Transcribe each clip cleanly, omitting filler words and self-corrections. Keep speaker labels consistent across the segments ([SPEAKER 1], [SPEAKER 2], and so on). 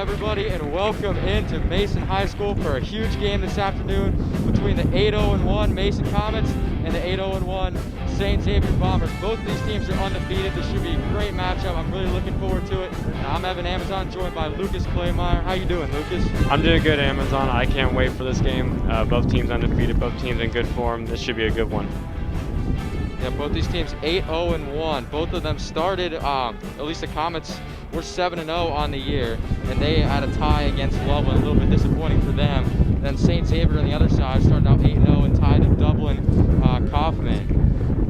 [SPEAKER 1] everybody, and welcome into Mason High School for a huge game this afternoon between the 8-0-1 Mason Comets and the 8-0-1 St. Xavier Bombers. Both of these teams are undefeated. This should be a great matchup. I'm really looking forward to it. I'm Evan Amazon, joined by Lucas Claymeyer. How you doing, Lucas?
[SPEAKER 2] I'm doing good, Amazon. I can't wait for this game. Both teams undefeated, both teams in good form. This should be a good one.
[SPEAKER 1] Yeah, both these teams 8-0-1. Both of them started, at least the Comets were 7-0 on the year, and they had a tie against Loveland, a little bit disappointing for them. Then St. Xavier on the other side started out 8-0 and tied to Dublin Kaufman.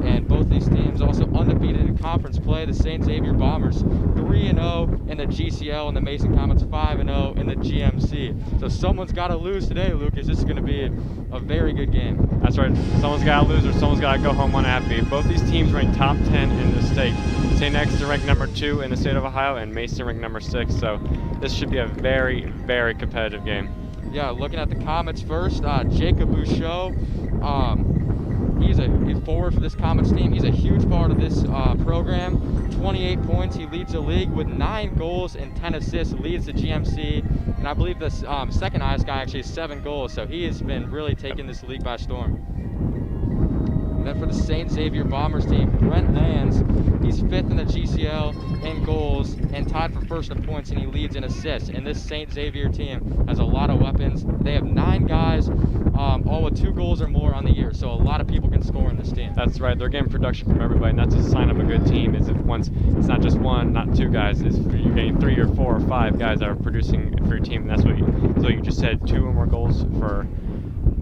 [SPEAKER 1] And both these teams also undefeated in conference play. The St. Xavier Bombers 3-0 in the GCL, and the Mason Comets 5-0 in the GMC. So someone's got to lose today, Lucas. This is going to be a very good game.
[SPEAKER 2] That's right. Someone's got to lose or someone's got to go home unhappy. Both these teams rank top 10 in the state. St. X is ranked number 2 in the state of Ohio, and Mason ranked number 6. So this should be a very, very competitive game.
[SPEAKER 1] Yeah, looking at the Comets first, Jacob Bouchot. He's forward for this Comets team. He's a huge part of this program. 28 points. He leads the league with 9 goals and 10 assists. Leads the GMC, and I believe the second highest guy actually has 7 goals. So he has been really taking this league by storm. And then for the St. Xavier Bombers team, Brent Lands. He's 5th in the GCL in goals and tied for first in points, and he leads in assists. And this St. Xavier team has a lot of weapons. They have 9 guys, all with 2 goals or more on the year. So a lot of people can score in this team.
[SPEAKER 2] That's right. They're getting production from everybody, and that's a sign of a good team. Is if once it's not just 1, not 2 guys. It's you're getting 3 or 4 or 5 guys that are producing for your team. And that's what you just said. 2 or more goals for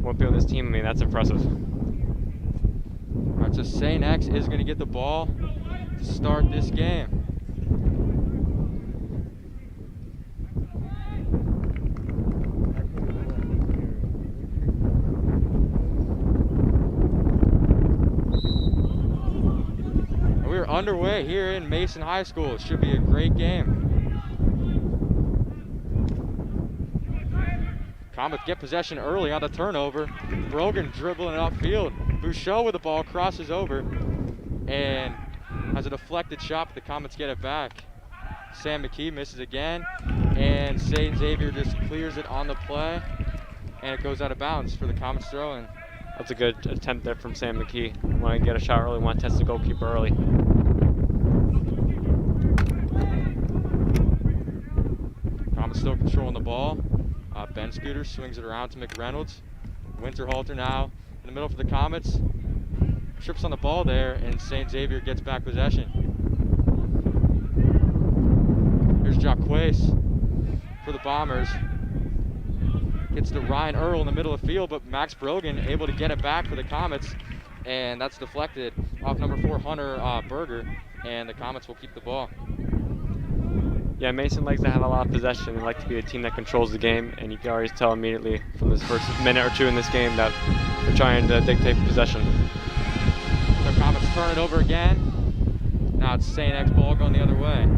[SPEAKER 2] one people on this team. I mean, that's impressive.
[SPEAKER 1] All right, so St. X is going to get the ball to start this game. We're underway here in Mason High School. It should be a great game. Comets get possession early on the turnover. Brogan dribbling it upfield. Bouchot with the ball crosses over and has a deflected shot, but the Comets get it back. Sam McKee misses again, and St. Xavier just clears it on the play, and it goes out of bounds for the Comets throw-in.
[SPEAKER 2] That's a good attempt there from Sam McKee. Want to get a shot early, want to test the goalkeeper early.
[SPEAKER 1] Comets still controlling the ball. Ben Scooter swings it around to McReynolds. Winterhalter now in the middle for the Comets. Trips on the ball there, and St. Xavier gets back possession. Here's Jacques for the Bombers. Gets to Ryan Earl in the middle of the field, but Max Brogan able to get it back for the Comets, and that's deflected off number 4 Hunter Berger, and the Comets will keep the ball.
[SPEAKER 2] Yeah, Mason likes to have a lot of possession and like to be a team that controls the game, and you can always tell immediately from this first minute or 2 in this game that they're trying to dictate possession.
[SPEAKER 1] The Comets turn it over again. Now it's St. X ball going the other way.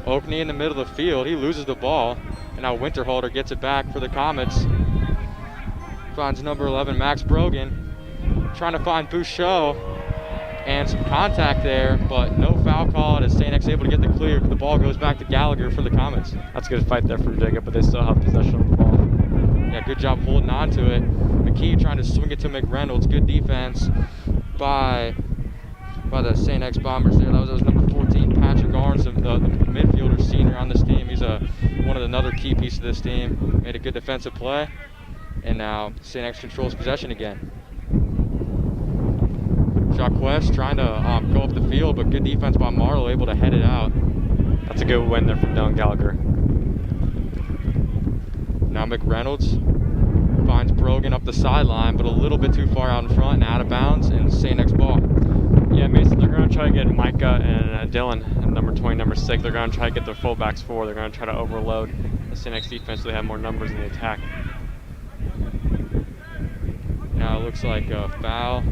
[SPEAKER 1] Oakney in the middle of the field. He loses the ball, and now Winterhalter gets it back for the Comets. Finds number 11, Max Brogan. Trying to find Bouchot, and some contact there, but no foul call as St. X able to get the clear. The ball goes back to Gallagher for the Comets.
[SPEAKER 2] That's a good fight there from Jacob, but they still have possession of the ball.
[SPEAKER 1] Yeah, good job holding on to it. McKee trying to swing it to McReynolds. Good defense by the St. X Bombers there. That was number 14, Patrick Arns, the midfielder senior on this team. He's another key piece of this team. Made a good defensive play, and now St. X controls possession again. Jacques trying to go up the field, but good defense by Marlowe, able to head it out.
[SPEAKER 2] That's a good win there from Dylan Gallagher.
[SPEAKER 1] Now McReynolds finds Brogan up the sideline, but a little bit too far out in front and out of bounds, and St. X ball.
[SPEAKER 2] Yeah, Mason, they're going to try to get Micah and Dylan, and number 20, number 6. They're going to try to get their fullbacks forward. They're going to try to overload the St. X defense so they have more numbers in the attack.
[SPEAKER 1] Now it looks like a foul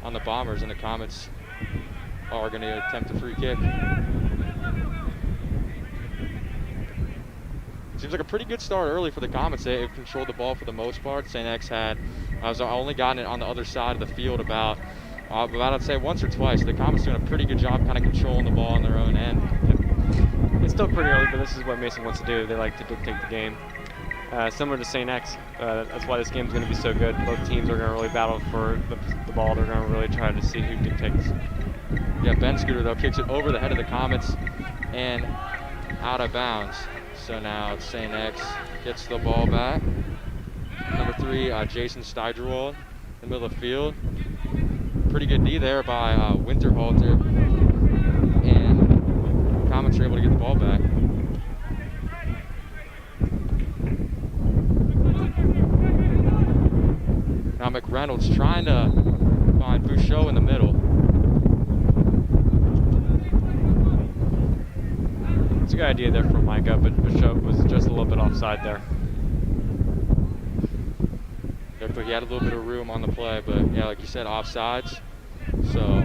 [SPEAKER 1] on the Bombers, and the Comets are going to attempt a free kick. Seems like a pretty good start early for the Comets. They've controlled the ball for the most part. St. X had I've only gotten it on the other side of the field about I'd say once or twice. The Comets doing a pretty good job kind of controlling the ball on their own end.
[SPEAKER 2] It's still pretty early, but this is what Mason wants to do. They like to dictate the game. Similar to St. X, that's why this game is going to be so good. Both teams are going to really battle for the ball. They're going to really try to see who dictates.
[SPEAKER 1] Yeah, Ben Scooter, though, kicks it over the head of the Comets and out of bounds. So now it's St. X gets the ball back. Number 3, Jason Steigerwald in the middle of the field. Pretty good D there by Winterhalter. And Comets are able to get the ball back. Now McReynolds trying to find Bouchot in the middle.
[SPEAKER 2] It's a good idea there from Micah, but Bouchot was just a little bit offside there.
[SPEAKER 1] Yeah, but he had a little bit of room on the play, but yeah, like you said, offsides. So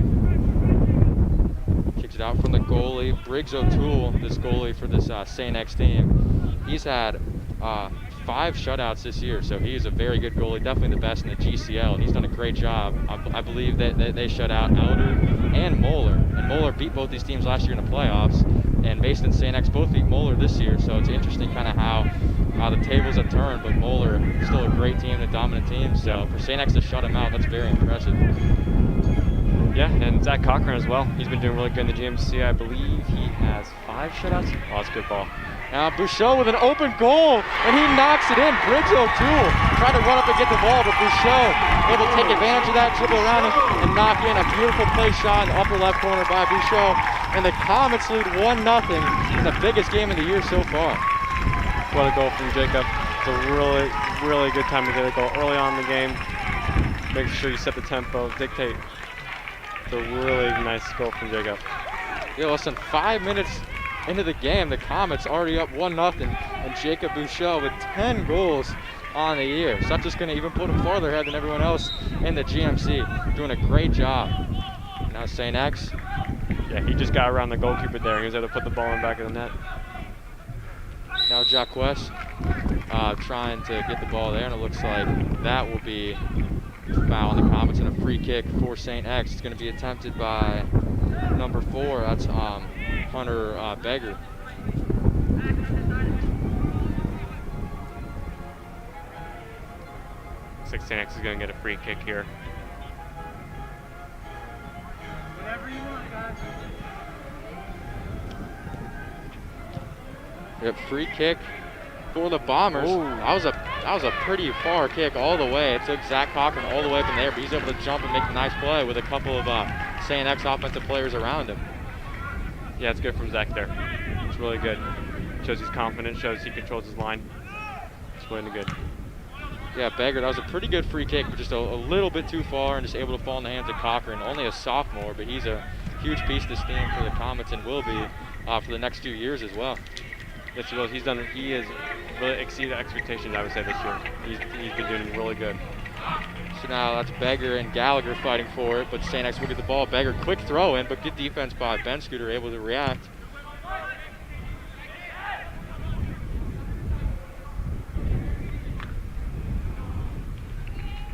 [SPEAKER 1] kicks it out from the goalie. Briggs O'Toole, this goalie for this St. X team, he's had 5 shutouts this year, so he's a very good goalie, definitely the best in the GCL, and he's done a great job. I believe that they shut out Elder and Moeller, and Moeller beat both these teams last year in the playoffs, and Mason and St. X both beat Moeller this year, so it's interesting kind of how the tables have turned, but Moeller is still a great team, a dominant team, so for St. X to shut him out, that's very impressive.
[SPEAKER 2] Yeah, and Zach Cochran as well. He's been doing really good in the GMC. I believe he has 5 shutouts. Oh, that's a good ball.
[SPEAKER 1] Now Bouchot with an open goal, and he knocks it in. Briggs O'Toole trying to run up and get the ball, but Bouchot able to take advantage of that, dribble around him, and knock in a beautiful play shot in the upper left corner by Bouchot. And the Comets lead 1-0 in the biggest game of the year so far.
[SPEAKER 2] What a goal from Jacob. It's a really, really good time to get a goal early on in the game. Make sure you set the tempo, dictate. It's a really nice goal from Jacob.
[SPEAKER 1] Yeah, less than 5 minutes into the game, the Comets already up 1-0, and Jacob Bouchot with 10 goals on the year. So that's just going to even put him farther ahead than everyone else in the GMC. Doing a great job. Now St. X.
[SPEAKER 2] Yeah, he just got around the goalkeeper there. He was able to put the ball in the back of the net.
[SPEAKER 1] Now Jacques trying to get the ball there, and it looks like that will be a foul on the Comets and a free kick for St. X. It's going to be attempted by number 4. That's Hunter Beggar.
[SPEAKER 2] Looks like St. X is going to get a free kick here.
[SPEAKER 3] Whatever you want, guys.
[SPEAKER 1] Yep, free kick for the Bombers.
[SPEAKER 2] Ooh.
[SPEAKER 1] That was a pretty far kick all the way. It took Zach Cochran all the way from there, but he's able to jump and make a nice play with a couple of St. X offensive players around him.
[SPEAKER 2] Yeah, it's good from Zach there. It's really good. Shows he's confident, shows he controls his line. It's really good.
[SPEAKER 1] Yeah, Beggar, that was a pretty good free kick, but just a little bit too far and just able to fall in the hands of Cochran. Only a sophomore, but he's a huge piece of this team for the Comets and will be for the next few years as well.
[SPEAKER 2] Yes, he will. He has really exceeded expectations, I would say, this year. He's been doing really good.
[SPEAKER 1] So now that's Beggar and Gallagher fighting for it, but St. X will get the ball. Beggar, quick throw in, but good defense by Ben Scooter, able to react.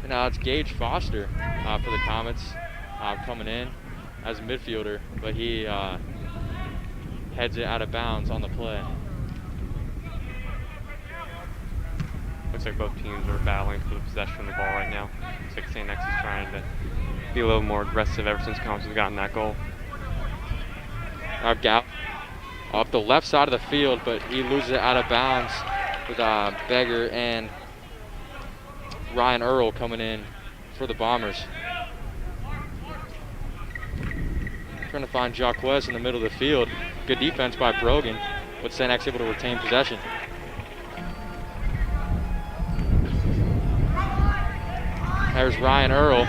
[SPEAKER 1] And now it's Gage Foster for the Comets coming in as a midfielder, but he heads it out of bounds on the play.
[SPEAKER 2] Looks like both teams are battling for the possession of the ball right now. Looks like St. X is trying to be a little more aggressive ever since Comets has gotten that goal.
[SPEAKER 1] Gap off the left side of the field, but he loses it out of bounds with Beggar and Ryan Earl coming in for the Bombers. Trying to find Jacques in the middle of the field. Good defense by Brogan, with St. X able to retain possession. There's Ryan Earl.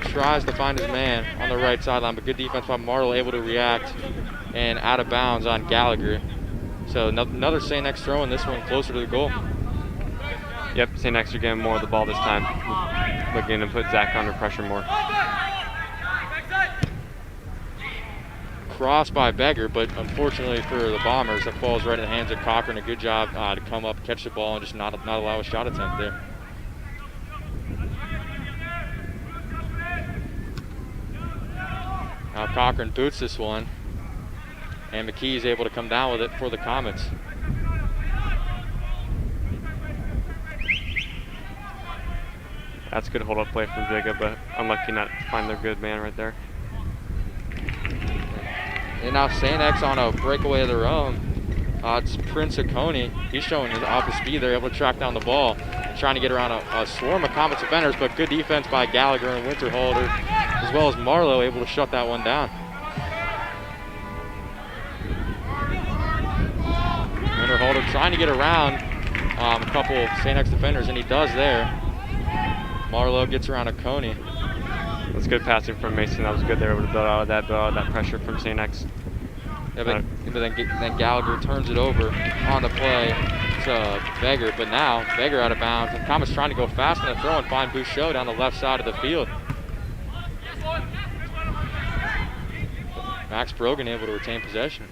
[SPEAKER 1] Tries to find his man on the right sideline, but good defense by Martel, able to react and out of bounds on Gallagher. So another St. X throw, and this one closer to the goal.
[SPEAKER 2] Yep, St. X are getting more of the ball this time. Looking to put Zach under pressure more.
[SPEAKER 1] Cross by Beggar, but unfortunately for the Bombers, that falls right in the hands of Cochran. A good job to come up, catch the ball, and just not allow a shot attempt there. Now Cochran boots this one, and McKee's able to come down with it for the Comets.
[SPEAKER 2] That's good hold-up play from Jacob, but unlucky not to find their good man right there.
[SPEAKER 1] And now St. X on a breakaway of their own. It's Prince Oconee. He's showing his opposite speed. They're able to track down the ball, trying to get around a swarm of Comets defenders, but good defense by Gallagher and Winterhalter, as well as Marlowe, able to shut that one down. Winterhalter trying to get around a couple of St. X defenders, and he does there. Marlowe gets around Oconee.
[SPEAKER 2] That's good passing from Mason. That was good. They were able to build out of that pressure from St. X.
[SPEAKER 1] Yeah, but then Gallagher turns it over on the play to Beggar, but now Beggar out of bounds. The Comets trying to go fast on the throw and find Bouchot down the left side of the field. Max Brogan able to retain possession.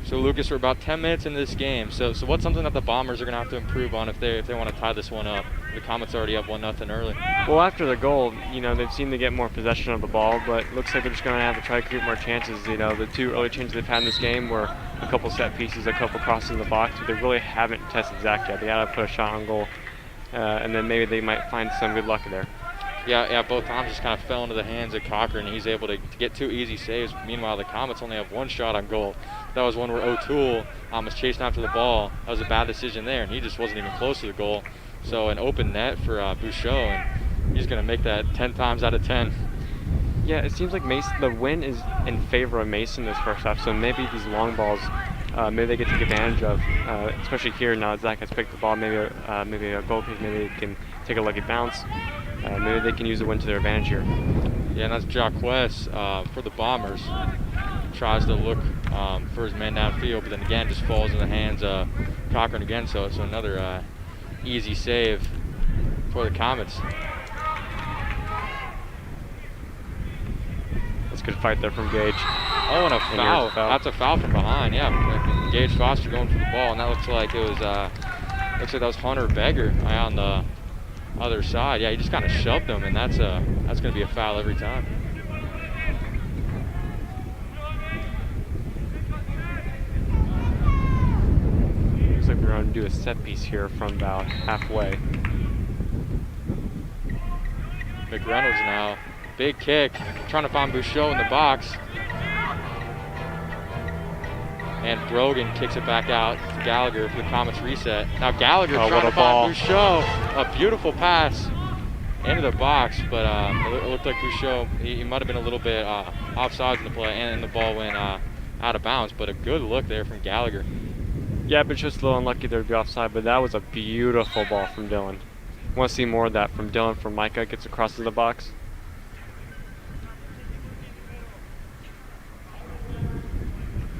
[SPEAKER 1] So Lucas, we're about 10 minutes into this game. So what's something that the Bombers are going to have to improve on if they want to tie this one up? The Comets already up 1-0 early.
[SPEAKER 2] Well, after the goal, they've seemed to get more possession of the ball, but it looks like they're just going to have to try to create more chances. The two early changes they've had in this game were a couple set pieces, a couple crosses in the box, but they really haven't tested Zach yet. They got to put a shot on goal, and then maybe they might find some good luck there.
[SPEAKER 1] Yeah, both times just kind of fell into the hands of Cochran, and he's able to get 2 easy saves. Meanwhile, the Comets only have 1 shot on goal. That was one where O'Toole was chasing after the ball. That was a bad decision there, and he just wasn't even close to the goal. So an open net for Bouchot, and he's going to make that 10 times out of 10.
[SPEAKER 2] Yeah, it seems like the win is in favor of Mason this first half, so maybe these long balls, maybe they get to take advantage of, especially here now that Zach has picked the ball. Maybe a goal kick, maybe they can take a lucky bounce. Maybe they can use the win to their advantage here.
[SPEAKER 1] Yeah, and that's Jacques for the Bombers. Tries to look for his man downfield, but then again just falls in the hands of Cochran again. So another easy save for the Comets.
[SPEAKER 2] That's a good fight there from Gage.
[SPEAKER 1] Oh, and a foul. That's a foul from behind. Yeah, Gage Foster going for the ball, and that looks like it was. Looks like that was Hunter Beggar on the other side. Yeah, he just kind of shoved him, and that's going to be a foul every time.
[SPEAKER 2] Looks like we're going to do a set piece here from about halfway.
[SPEAKER 1] McReynolds now, big kick, trying to find Bouchot in the box. And Brogan kicks it back out to Gallagher for the Comets reset. Now Gallagher trying to find Bouchot. A beautiful pass into the box, but it looked like Bouchot, he might have been a little bit offsides in the play, and the ball went out of bounds, but a good look there from Gallagher.
[SPEAKER 2] Yeah, but just a little unlucky there to be offside, but that was a beautiful ball from Dylan. Want to see more of that from Dylan, from Micah, gets across to the box.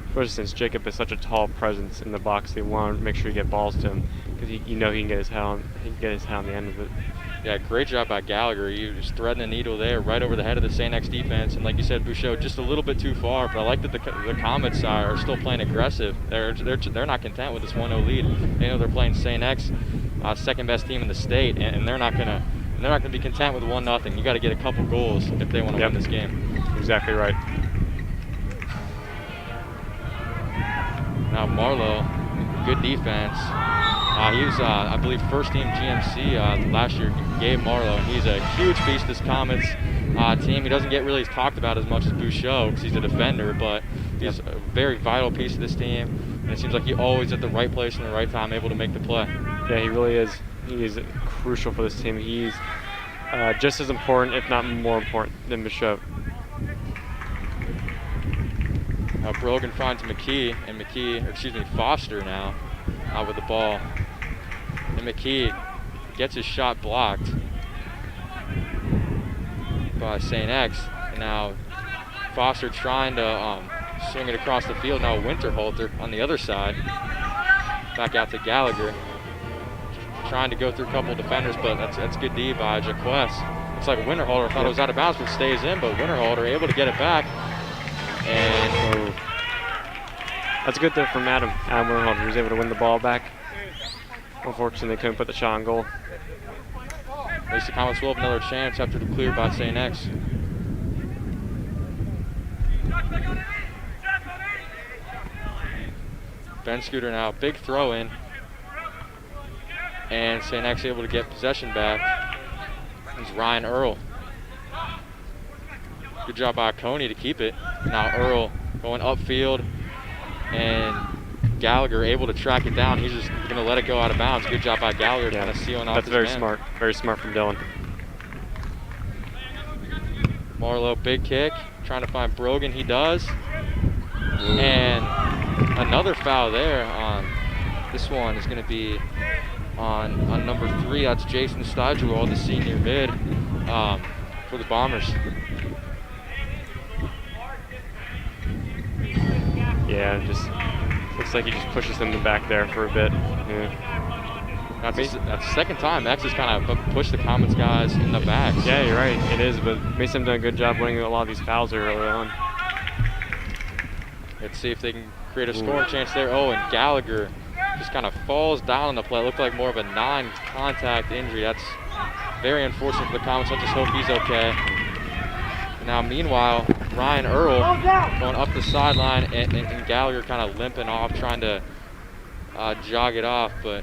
[SPEAKER 2] Especially since Jacob is such a tall presence in the box, they want to make sure you get balls to him because he can get his head on the end of it.
[SPEAKER 1] Yeah, great job by Gallagher. He was threading the needle there right over the head of the St. X defense, and like you said, Bouchot just a little bit too far. But I like that the Comets are still playing aggressive. They're not content with this 1-0 lead. They know they're playing St. X, second best team in the state, and they're not gonna be content with 1-0. You got to get a couple goals if they want to win this game.
[SPEAKER 2] Exactly right.
[SPEAKER 1] Now Marlowe, good defense. He was, I believe, first team GMC last year, Gabe Marlowe, and he's a huge piece of this Comets team. He doesn't get really talked about as much as Bouchot because he's a defender, but he's a very vital piece of this team, and it seems like he's always at the right place and the right time, able to make the play.
[SPEAKER 2] Yeah, he really is. He is crucial for this team. He's just as important, if not more important, than Bouchot.
[SPEAKER 1] Brogan finds Foster now with the ball. And McKee gets his shot blocked by St. X. And now Foster trying to swing it across the field. Now Winterhalter on the other side. Back out to Gallagher. Trying to go through a couple of defenders, but that's good D by Jacques. Looks like Winterhalter thought it was out of bounds, but stays in. But Winterhalter able to get it back. And
[SPEAKER 2] That's good there from Adam. Adam Winterhold, he was able to win the ball back. Unfortunately, they couldn't put the shot on goal.
[SPEAKER 1] At least the Comets will have another chance after the clear by St. X. Ben Scooter now, big throw in. And St. X able to get possession back. It's Ryan Earl. Good job by Coney to keep it. Now Earl going upfield, and Gallagher able to track it down. He's just going to let it go out of bounds. Good job by Gallagher, kind of sealing off
[SPEAKER 2] That's
[SPEAKER 1] his
[SPEAKER 2] very
[SPEAKER 1] man.
[SPEAKER 2] smart. Very smart from Dylan.
[SPEAKER 1] Marlowe, big kick, trying to find Brogan. He does. And another foul there on this one is going to be on number 3. That's Jason Steigerwald, the senior mid for the Bombers.
[SPEAKER 2] Yeah, just looks like he just pushes him back there for a bit. Yeah.
[SPEAKER 1] That's the second time X has kind of pushed the Comets guys in the back.
[SPEAKER 2] Yeah, you're right. It is, but Mason done a good job winning a lot of these fouls early on.
[SPEAKER 1] Let's see if they can create a scoring chance there. Oh, and Gallagher just kind of falls down on the play. It looked like more of a non-contact injury. That's very unfortunate for the Comets. I'll just hope he's okay. Now, meanwhile, Ryan Earl going up the sideline, and Gallagher kind of limping off, trying to jog it off, but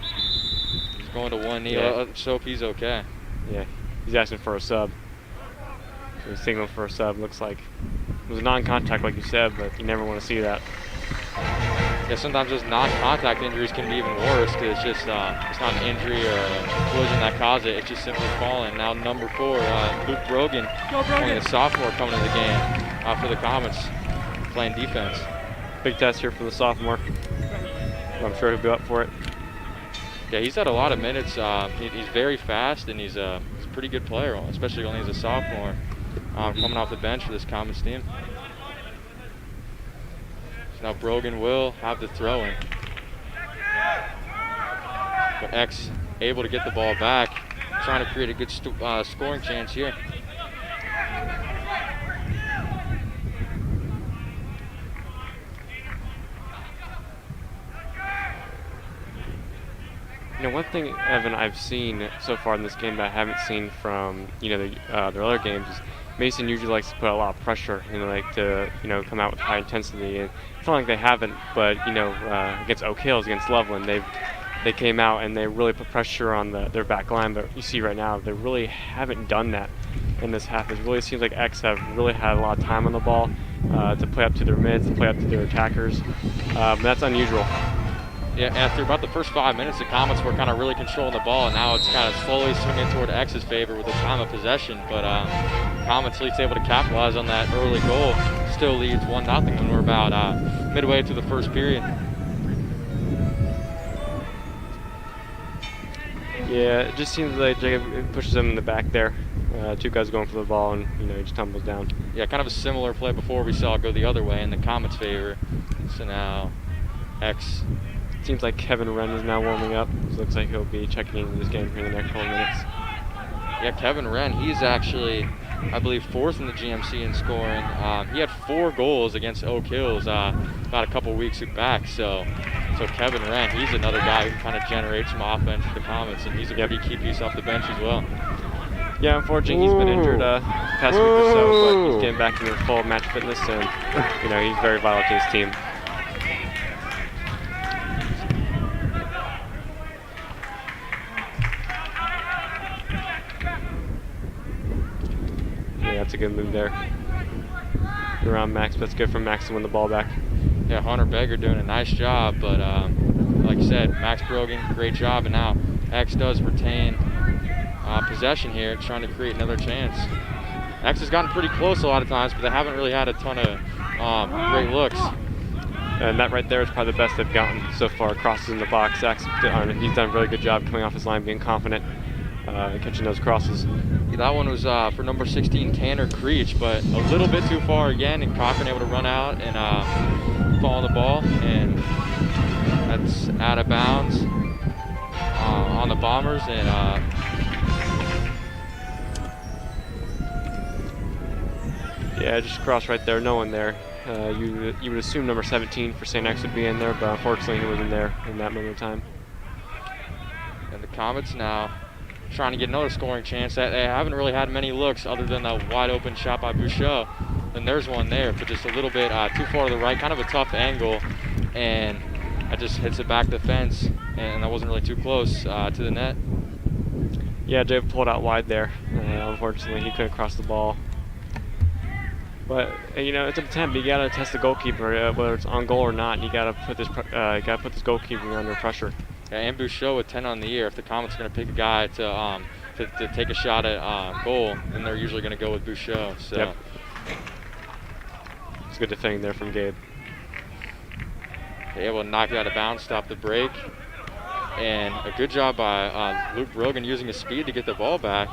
[SPEAKER 1] he's going to one knee.
[SPEAKER 2] Yeah.
[SPEAKER 1] Let's hope he's okay.
[SPEAKER 2] Yeah, he's asking for a sub. So he's signaling for a sub. Looks like it was a non-contact, like you said, but you never want to see that.
[SPEAKER 1] Yeah, sometimes those non-contact injuries can be even worse because it's just it's not an injury or a collision that caused it. It's just simply falling. Now number 4, Luke Brogan, only a sophomore coming to the game for the Comets, playing defense.
[SPEAKER 2] Big test here for the sophomore. I'm sure he'll be up for it.
[SPEAKER 1] Yeah, he's had a lot of minutes. He's very fast, and he's a pretty good player, especially when he's a sophomore coming off the bench for this Comets team. Now Brogan will have the throw in. But X able to get the ball back, trying to create a good scoring chance here.
[SPEAKER 2] You know, one thing, Evan, I've seen so far in this game that I haven't seen from, their other games is Mason usually likes to put a lot of pressure, like to, come out with high intensity. And it's not like they haven't, but, against Oak Hills, against Loveland, they came out and they really put pressure on their back line. But you see right now, they really haven't done that in this half. It really seems like X have really had a lot of time on the ball to play up to their mids, to play up to their attackers. That's unusual.
[SPEAKER 1] Yeah, after about the first 5 minutes, the Comets were kind of really controlling the ball, and now it's kind of slowly swinging toward X's favor with the time of possession. But Comets at least able to capitalize on that early goal. Still leads 1-0 when we're about midway through the first period.
[SPEAKER 2] Yeah, it just seems like Jacob pushes him in the back there. 2 guys going for the ball, and he just tumbles down.
[SPEAKER 1] Yeah, kind of a similar play before we saw it go the other way in the Comets' favor. So now X.
[SPEAKER 2] Seems like Kevin Wren is now warming up. It looks like he'll be checking into this game here in the next couple of minutes.
[SPEAKER 1] Yeah, Kevin Wren, he's actually, I believe, 4th in the GMC in scoring. He had 4 goals against Oak Hills about a couple weeks back. So Kevin Wren, he's another guy who kind of generates some offense for the Comets, and he's a pretty key piece off the bench as well.
[SPEAKER 2] Yeah, unfortunately, he's been injured past week or so, but he's getting back into full match fitness, and he's very vital to his team. That's a good move there. Around Max, but it's good for Max to win the ball back.
[SPEAKER 1] Yeah, Hunter Beggar doing a nice job, but like I said, Max Brogan, great job, and now X does retain possession here, trying to create another chance. X has gotten pretty close a lot of times, but they haven't really had a ton of great looks.
[SPEAKER 2] And that right there is probably the best they've gotten so far. Crosses in the box. X, he's done a really good job coming off his line, being confident, catching those crosses.
[SPEAKER 1] Yeah, that one was for number 16, Tanner Creech, but a little bit too far again, and Cochran able to run out and fall on the ball, and that's out of bounds on the Bombers, and
[SPEAKER 2] yeah, just cross right there, no one there. You would assume number 17 for St. X would be in there, but unfortunately he wasn't there in that moment of time.
[SPEAKER 1] And the Comets now trying to get another scoring chance. They haven't really had many looks other than a wide open shot by Bouchot. And there's one there, but just a little bit too far to the right, kind of a tough angle, and that just hits it back to the fence, and that wasn't really too close to the net.
[SPEAKER 2] Yeah, Dave pulled out wide there. Unfortunately, he couldn't cross the ball. But you know, it's an attempt. You gotta test the goalkeeper, whether it's on goal or not. You gotta put this goalkeeper under pressure.
[SPEAKER 1] Yeah, and Bouchot with 10 on the year. If the Comets are gonna pick a guy to take a shot at goal, then they're usually gonna go with Bouchot. So.
[SPEAKER 2] Yep. It's good defending there from Gabe.
[SPEAKER 1] They're able to knock it out of bounds, stop the break. And a good job by Luke Brogan using his speed to get the ball back.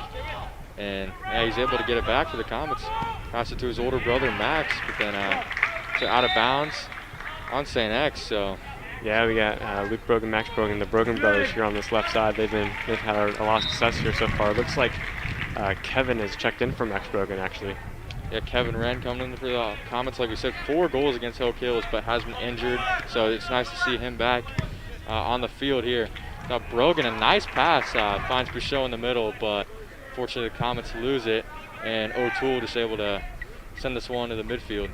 [SPEAKER 1] And yeah, he's able to get it back for the Comets. Pass it to his older brother, Max, but then out of bounds on St. X. So
[SPEAKER 2] yeah, we got Luke Brogan, Max Brogan, the Brogan brothers here on this left side. They've had a lot of success here so far. It looks like Kevin has checked in for Max Brogan, actually.
[SPEAKER 1] Yeah, Kevin Wren coming in for the Comets. Like we said, 4 goals against Oak Hills, but has been injured. So it's nice to see him back on the field here. Now Brogan, a nice pass, finds Bouchot in the middle, but fortunately the Comets lose it, and O'Toole just able to send this one to the midfield.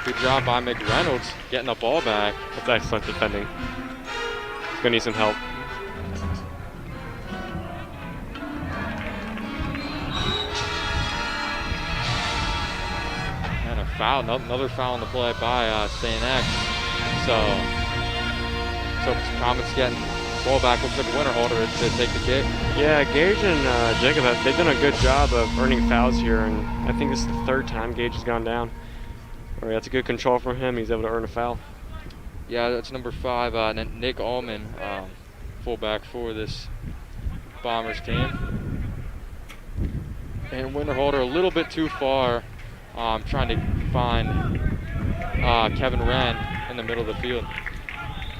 [SPEAKER 1] Good job by McReynolds getting the ball back.
[SPEAKER 2] That's excellent defending. He's gonna need some help.
[SPEAKER 1] And a foul, another foul on the play by St. X. So Comets getting the ball back. Looks like Winterhalter to take the kick.
[SPEAKER 2] Yeah, Gage and Jacob, they've done a good job of earning fouls here, and I think this is the 3rd time Gage has gone down. That's a good control from him. He's able to earn a foul.
[SPEAKER 1] Yeah, that's number 5, Nick Allman, fullback for this Bombers team. And Winterhalter a little bit too far, trying to find Kevin Wren in the middle of the field.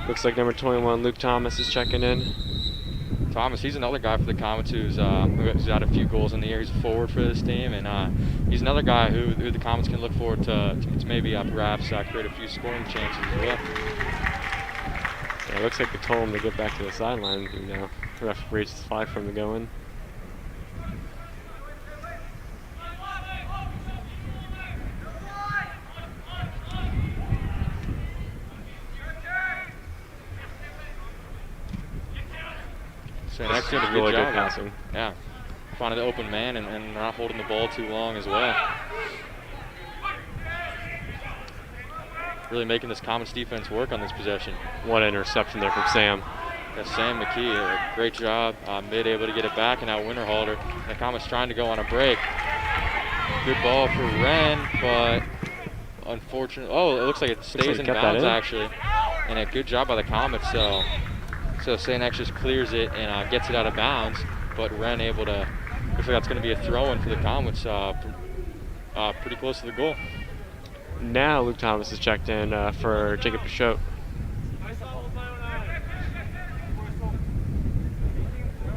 [SPEAKER 2] Looks like number 21, Luke Thomas, is checking in.
[SPEAKER 1] Thomas, he's another guy for the Comets who's had a few goals in the year. He's a forward for this team, and he's another guy who the Comets can look forward to maybe perhaps create a few scoring chances as well.
[SPEAKER 2] Yeah, it looks like they told him to get back to the sideline. You know, the referee just flag for him to go in.
[SPEAKER 1] St. X doing a
[SPEAKER 2] really
[SPEAKER 1] good
[SPEAKER 2] good
[SPEAKER 1] job.
[SPEAKER 2] passing.
[SPEAKER 1] Yeah, finding the open man and not holding the ball too long as well. Really making this Comets defense work on this possession.
[SPEAKER 2] What an interception there from Sam.
[SPEAKER 1] Yeah, Sam McKee, a great job. Mid able to get it back, and now Winterhalter. The Comets trying to go on a break. Good ball for Wren, but unfortunately, it looks like it stays in bounds actually. And a good job by the Comets. So St. X just clears it and gets it out of bounds, but Wren able to. Looks like that's going to be a throw-in for the Comets, pretty close to the goal.
[SPEAKER 2] Now Luke Thomas is checked in for Jacob Bouchot.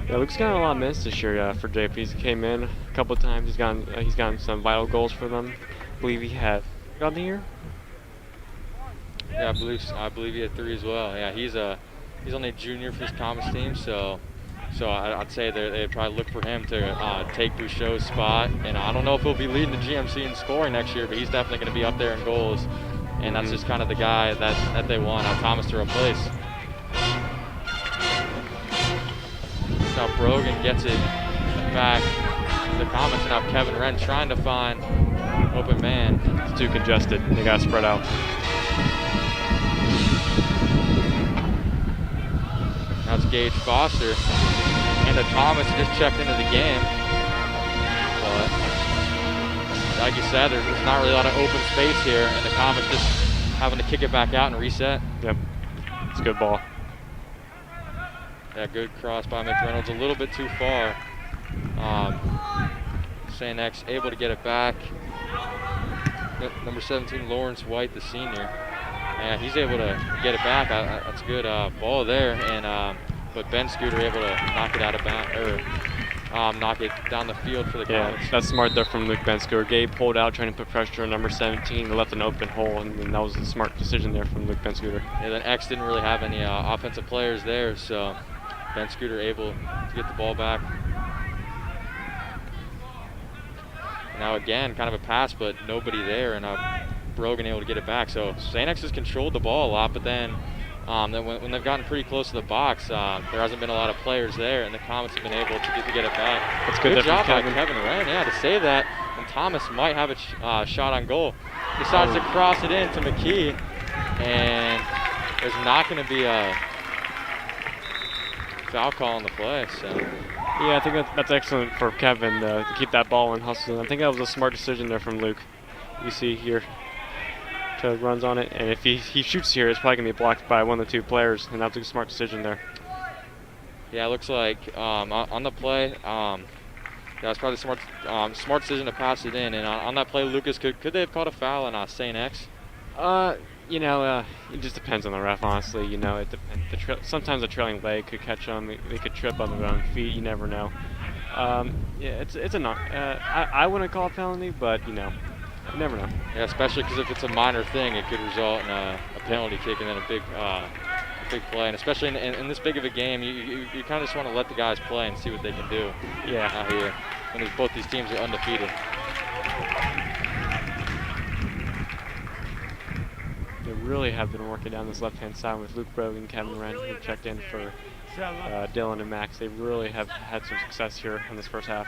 [SPEAKER 2] Yeah, Luke's gotten a lot of minutes this year for JP. He came in a couple of times. He's gotten some vital goals for them. I believe he had on the year.
[SPEAKER 1] Yeah, I believe he had 3 as well. Yeah, he's only a junior for this Comets team, so I'd say they'd probably look for him to take Bouchot's spot. And I don't know if he'll be leading the GMC in scoring next year, but he's definitely going to be up there in goals. And that's just kind of the guy that they want Thomas to replace. Now Brogan gets it back to the Comets. Now Kevin Wren trying to find open man.
[SPEAKER 2] It's too congested. They got to spread out.
[SPEAKER 1] Now it's Gage Foster, and the Thomas just checked into the game. But like you said, there's not really a lot of open space here, and the Comets just having to kick it back out and reset.
[SPEAKER 2] Yep, it's a good ball.
[SPEAKER 1] Yeah, good cross by McReynolds, a little bit too far. St. X able to get it back. Number 17, Lawrence White, the senior. Yeah, he's able to get it back. That's a good ball there, and but Ben Scooter able to knock it out of bounds, or knock it down the field for the Comets.
[SPEAKER 2] That's smart there from Luke Bensker. Gabe pulled out, trying to put pressure on number 17, and left an open hole, and that was a smart decision there from Luke Bensker.
[SPEAKER 1] Yeah, then X didn't really have any offensive players there, so Ben Scooter able to get the ball back. Now again, kind of a pass, but nobody there, and Brogan able to get it back. So St. X has controlled the ball a lot, but then when they've gotten pretty close to the box, there hasn't been a lot of players there, and the Comets have been able to get it back.
[SPEAKER 2] That's
[SPEAKER 1] good job by Kevin Wren, yeah, to save that. And Thomas might have a shot on goal. Decides to cross it in to McKee, and there's not going to be a foul call on the play. So.
[SPEAKER 2] Yeah, I think that's excellent for Kevin to keep that ball and hustle. I think that was a smart decision there from Luke. You see here, runs on it, and if he shoots here, it's probably going to be blocked by one of the two players, and that's a smart decision there.
[SPEAKER 1] Yeah, it looks like on the play, that's probably a smart decision to pass it in. And on that play, Lucas, could they have called a foul on St. X?
[SPEAKER 2] It just depends on the ref, honestly. You know, it depends. Sometimes a trailing leg could catch them. They could trip on their own feet. You never know. It's a knock. I wouldn't call a penalty, but you never know.
[SPEAKER 1] Yeah, especially because if it's a minor thing, it could result in a penalty kick and then a big play. And especially in this big of a game, you kind of just want to let the guys play and see what they can do.
[SPEAKER 2] Yeah.
[SPEAKER 1] Out here, and both these teams are undefeated.
[SPEAKER 2] They really have been working down this left-hand side with Luke Brogan, Kevin Wren, who checked in for Dylan and Max. They really have had some success here in this first half.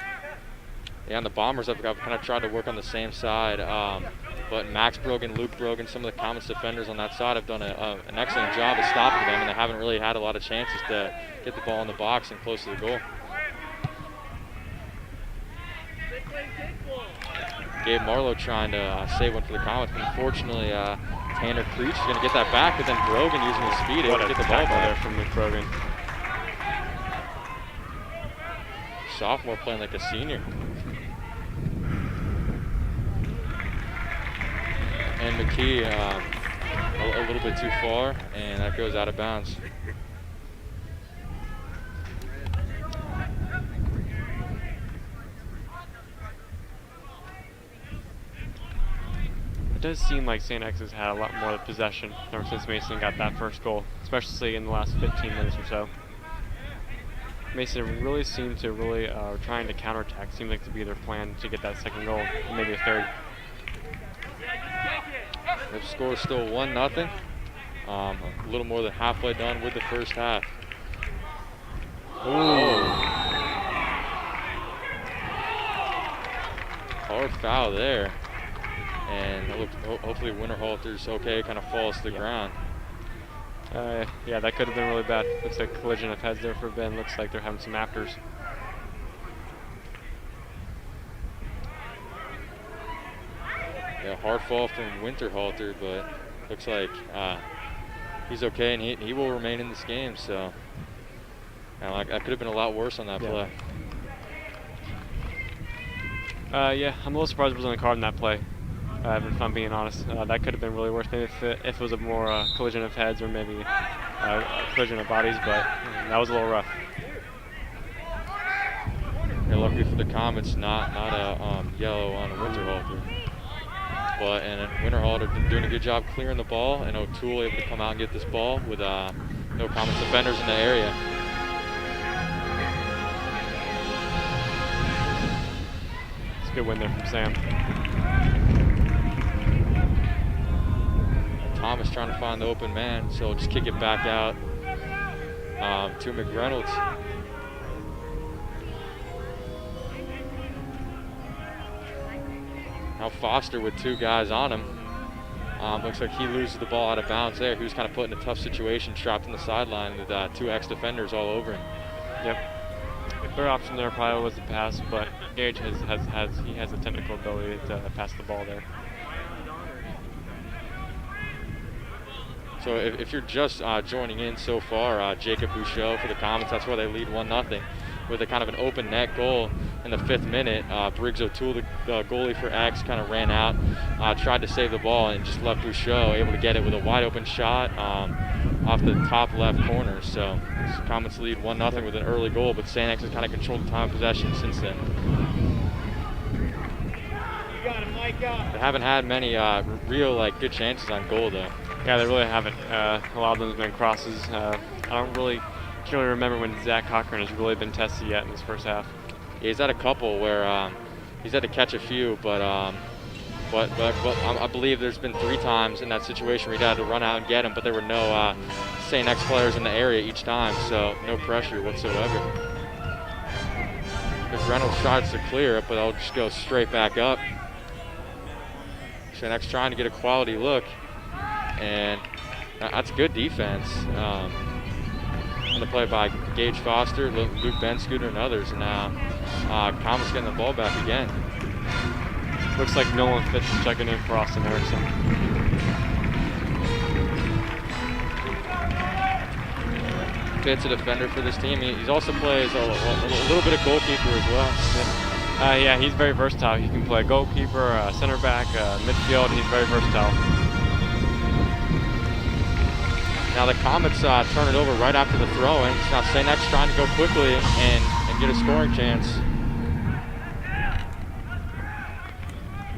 [SPEAKER 1] Yeah, and the Bombers have kind of tried to work on the same side, but Max Brogan, Luke Brogan, some of the Comets defenders on that side have done an excellent job of stopping them, and they haven't really had a lot of chances to get the ball in the box and close to the goal. Gabe Marlowe trying to save one for the Comets, but unfortunately Tanner Creech is going to get that back, but then Brogan using his speed able to get the ball back.
[SPEAKER 2] There from Luke Brogan.
[SPEAKER 1] Sophomore playing like a senior. And McKee a little bit too far, and that goes out of bounds.
[SPEAKER 2] It does seem like St. X has had a lot more possession ever since Mason got that first goal, especially in the last 15 minutes or so. Mason really seemed to trying to counterattack. Seemed like to be their plan to get that second goal, maybe a third.
[SPEAKER 1] The score is still 1-0. A little more than halfway done with the first half. Ooh. Hard foul there. And it looked, hopefully Winterhalter's okay, kind of falls to the ground.
[SPEAKER 2] Yeah, that could have been really bad. Looks like a collision of heads there for Ben. Looks like they're having some afters.
[SPEAKER 1] Yeah, hard fall from Winterhalter, but looks like he's okay, and he will remain in this game. So that could have been a lot worse on that play.
[SPEAKER 2] Yeah, I'm a little surprised it wasn't a card in that play. If I'm being honest, that could have been really worse. Maybe if it was a more collision of heads or maybe a collision of bodies, but that was a little rough.
[SPEAKER 1] Yeah, luckily for the Comets, not a yellow on a Winterhalter. But Winterhalter doing a good job clearing the ball, and O'Toole able to come out and get this ball with no Comets defenders in the area.
[SPEAKER 2] It's a good win there from Sam.
[SPEAKER 1] Thomas trying to find the open man, so just kick it back out to McReynolds. Now Foster with two guys on him. Looks like he loses the ball out of bounds there. He was kind of put in a tough situation, trapped in the sideline with two ex-defenders all over him.
[SPEAKER 2] Yep. The third option there probably was the pass, but Gage has the technical ability to pass the ball there.
[SPEAKER 1] So if you're just joining in so far, Jacob Bouchot for the Comets, that's where they lead 1-0. with a kind of an open net goal in the 5th minute. Briggs O'Toole, the goalie for X, kind of ran out, tried to save the ball, and just left Bouchot able to get it with a wide open shot off the top left corner. So Comets lead 1-0 with an early goal, but St. X has kind of controlled the time of possession since then. They haven't had many real good chances on goal though.
[SPEAKER 2] Yeah, they really haven't. A lot of them have been crosses. I can't really remember when Zach Cochran has really been tested yet in this first half.
[SPEAKER 1] Yeah, he's had a couple where he's had to catch a few, but I believe there's been 3 times in that situation where he had to run out and get him, but there were no St. X players in the area each time, so no pressure whatsoever. McReynolds tries to clear it, but I'll just go straight back up. St. X trying to get a quality look, and that's good defense. On the play by Gage Foster, Luke Benscooter, and others, and now Comets getting the ball back again.
[SPEAKER 2] Looks like Nolan Fitz is checking in for Austin Erickson.
[SPEAKER 1] Fitz, a defender for this team. He also plays a little bit of goalkeeper as well.
[SPEAKER 2] Yeah, he's very versatile. He can play goalkeeper, center back, midfield. He's very versatile.
[SPEAKER 1] Now the Comets turn it over right after the throw-in. Now St. X trying to go quickly and get a scoring chance.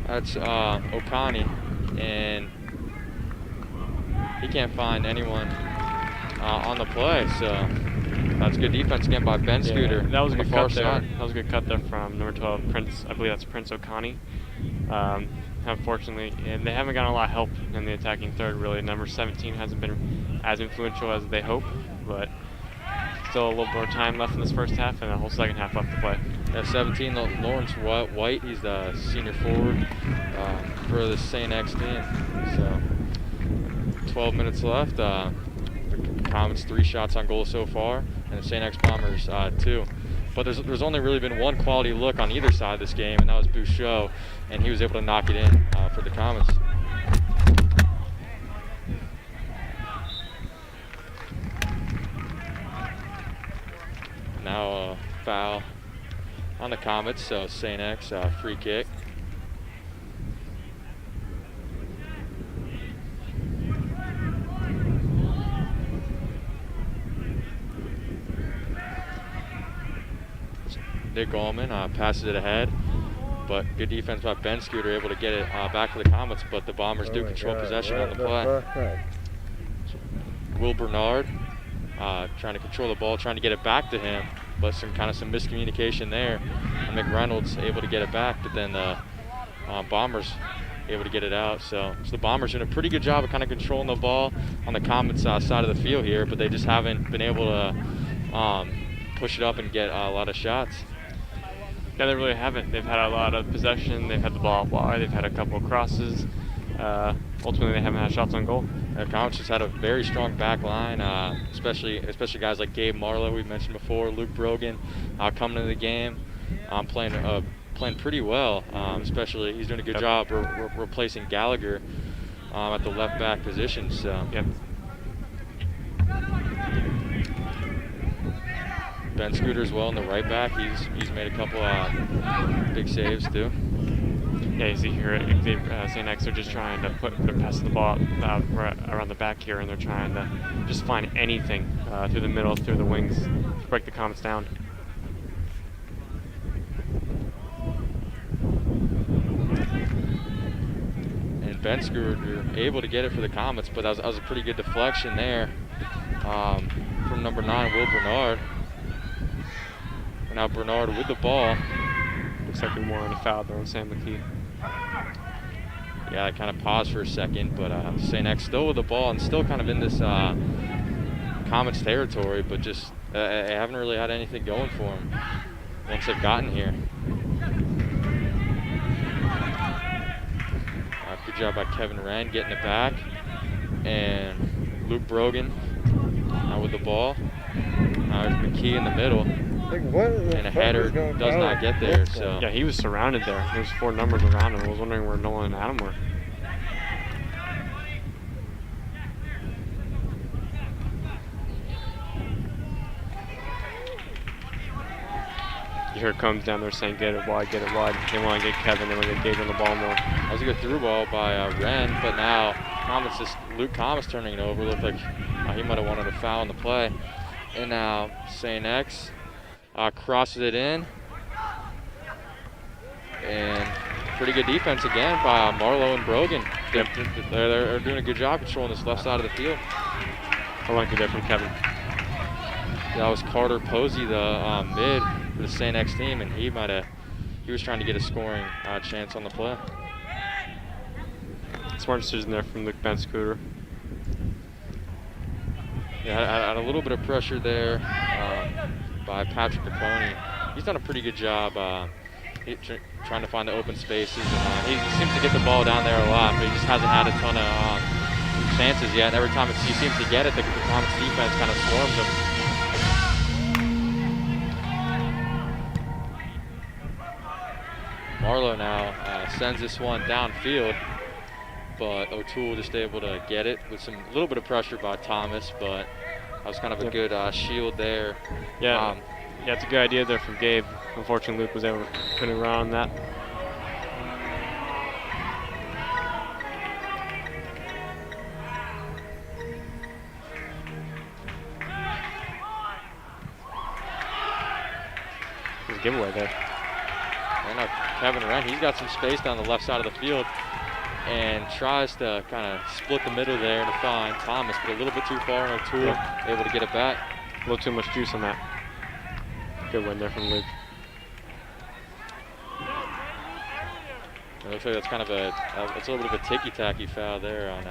[SPEAKER 1] That's Okani, and he can't find anyone on the play, so that's good defense again by Ben Scooter.
[SPEAKER 2] That was a good cut there. That was a good cut there from number 12, Prince. I believe that's Prince Okani. Unfortunately, and they haven't gotten a lot of help in the attacking third, really. Number 17 hasn't been as influential as they hope, but still a little more time left in this first half and a whole second half left to play.
[SPEAKER 1] Yeah, 17, Lawrence White, he's the senior forward for the St. X team. So 12 minutes left. The Comets 3 shots on goal so far, and the St. X Bombers 2. But there's only really been one quality look on either side of this game, and that was Bouchot, and he was able to knock it in for the Comets. Now a foul on the Comets, so St. X free kick. Nick Allman passes it ahead, but good defense by Ben Scooter, able to get it back to the Comets, but the Bombers do control possession on the play. Will Bernard trying to control the ball, trying to get it back to him, but some miscommunication there. And McReynolds able to get it back, but then the Bombers able to get it out. So the Bombers doing a pretty good job of kind of controlling the ball on the Comets side of the field here, but they just haven't been able to push it up and get a lot of shots.
[SPEAKER 2] Yeah, they really haven't. They've had a lot of possession. They've had the ball wide. They've had a couple of crosses. Ultimately, they haven't had shots on goal. Comets
[SPEAKER 1] just had a very strong back line, especially guys like Gabe Marlowe, we've mentioned before, Luke Brogan coming into the game, playing pretty well. Especially, he's doing a good job replacing Gallagher at the left back position. So.
[SPEAKER 2] Yep.
[SPEAKER 1] Ben Scooter as well in the right back. He's made a couple big saves too.
[SPEAKER 2] Yeah, you see here St. X are just trying to pass the ball right around the back here, and they're trying to just find anything through the middle, through the wings, to break the Comets down.
[SPEAKER 1] And Ben Scooter able to get it for the Comets, but that was a pretty good deflection there from number 9, Will Bernard. Now Bernard with the ball.
[SPEAKER 2] Looks like we're more on a foul there on Sam McKee.
[SPEAKER 1] Yeah, I kind of paused for a second, but St. X still with the ball and still kind of in this Comets territory, but just they haven't really had anything going for them once they've gotten here. Good job by Kevin Wren getting it back, and Luke Brogan with the ball. There's McKee in the middle. And a header does not get there. So
[SPEAKER 2] yeah, he was surrounded there. There's 4 numbers around him. I was wondering where Nolan and Adam were. You hear Combs down there saying, get it wide, get it wide. They want to get Kevin, they want to get Gage on the ball more.
[SPEAKER 1] That was a good through ball by Wren, but now Luke Comets turning it over. Looked like he might have wanted a foul in the play. And now St. X crosses it in. And pretty good defense again by Marlowe and Brogan.
[SPEAKER 2] Yep.
[SPEAKER 1] They're doing a good job controlling this left side of the field.
[SPEAKER 2] I like it there from Kevin.
[SPEAKER 1] That was Carter Posey, the mid for the St. X team, and he was trying to get a scoring chance on the play.
[SPEAKER 2] Smart decision there from Luke Scooter.
[SPEAKER 1] Yeah, had a little bit of pressure there by Patrick McConey. He's done a pretty good job trying to find the open spaces. And, he seems to get the ball down there a lot, but he just hasn't had a ton of chances yet. And every time he seems to get it, the Comets defense kind of swarms him. Marlowe now sends this one downfield, but O'Toole just able to get it with a little bit of pressure by Thomas, but that was kind of a good shield there.
[SPEAKER 2] Yeah, yeah, it's a good idea there from Gabe. Unfortunately, Luke was able to put it around that. There's a giveaway there.
[SPEAKER 1] And now Kevin Wren, he's got some space down the left side of the field and tries to kind of split the middle there to find Thomas, but a little bit too far, and O'Toole able to get it back.
[SPEAKER 2] A little too much juice on that. Good win there from Luke.
[SPEAKER 1] It looks like that's kind of it's a little bit of a ticky-tacky foul there on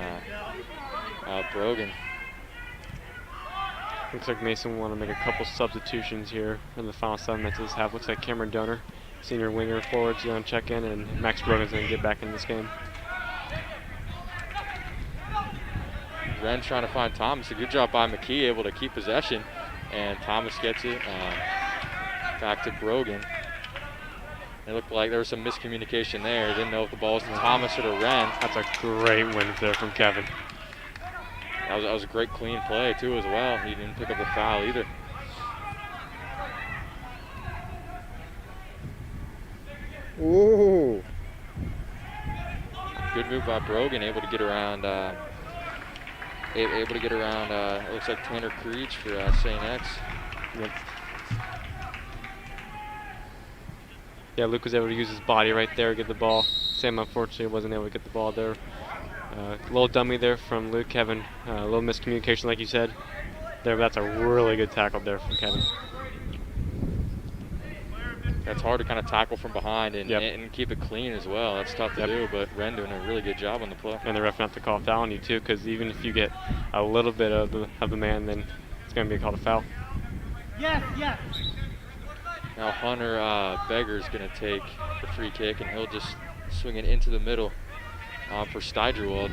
[SPEAKER 1] Brogan.
[SPEAKER 2] Looks like Mason will want to make a couple substitutions here in the final 7 minutes of this half. Looks like Cameron Donor, senior winger forwards, going to check in, and Max Brogan's going to get back in this game.
[SPEAKER 1] Wren trying to find Thomas. A good job by McKee, able to keep possession, and Thomas gets it back to Brogan. It looked like there was some miscommunication there. Didn't know if the ball was to Thomas or to Wren.
[SPEAKER 2] That's a great win there from Kevin.
[SPEAKER 1] That was a great clean play too as well. He didn't pick up the foul either.
[SPEAKER 4] Ooh.
[SPEAKER 1] Good move by Brogan, able to get around. Able to get around. It looks like Tanner Creech for St. X.
[SPEAKER 2] Yep. Yeah, Luke was able to use his body right there, get the ball. Sam unfortunately wasn't able to get the ball there. A little dummy there from Luke. Kevin, a little miscommunication like you said. There, but that's a really good tackle there from Kevin.
[SPEAKER 1] That's hard to kind of tackle from behind and keep it clean as well. That's tough to do, but Wren doing a really good job on the play.
[SPEAKER 2] And the ref not to call a foul on you too, because even if you get a little bit of the man, then it's going to be called a foul.
[SPEAKER 3] Yes, yes.
[SPEAKER 1] Now Hunter Beggar's going to take the free kick, and he'll just swing it into the middle for Steigerwald.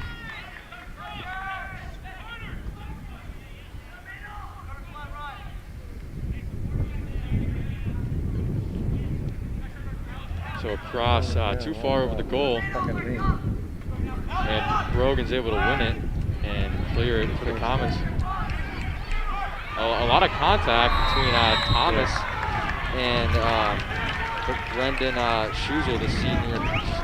[SPEAKER 1] So across, too far over the goal, and Brogan's able to win it and clear it for the Comets. A lot of contact between Thomas and Brendan Schuzel, the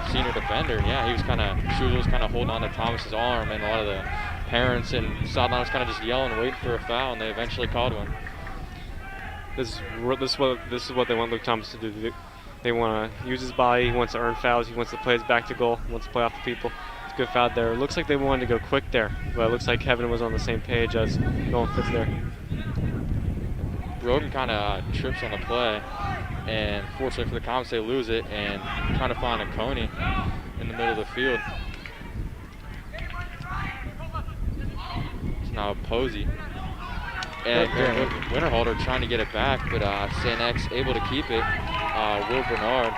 [SPEAKER 1] senior defender. Yeah, Schuzel was kind of holding on to Thomas's arm, and a lot of the parents and sideline was kind of just yelling, waiting for a foul, and they eventually called one.
[SPEAKER 2] This is what they want Luke Thomas to do. They want to use his body. He wants to earn fouls. He wants to play his back to goal. He wants to play off the people. It's a good foul there. It looks like they wanted to go quick there, but it looks like Kevin was on the same page as Nolan Fitz there.
[SPEAKER 1] Brogan kind of trips on the play, and fortunately for the Comets, they lose it and trying to find a Coney in the middle of the field. It's now Posey. And Winterhalter trying to get it back, but St. X able to keep it. Will Bernard.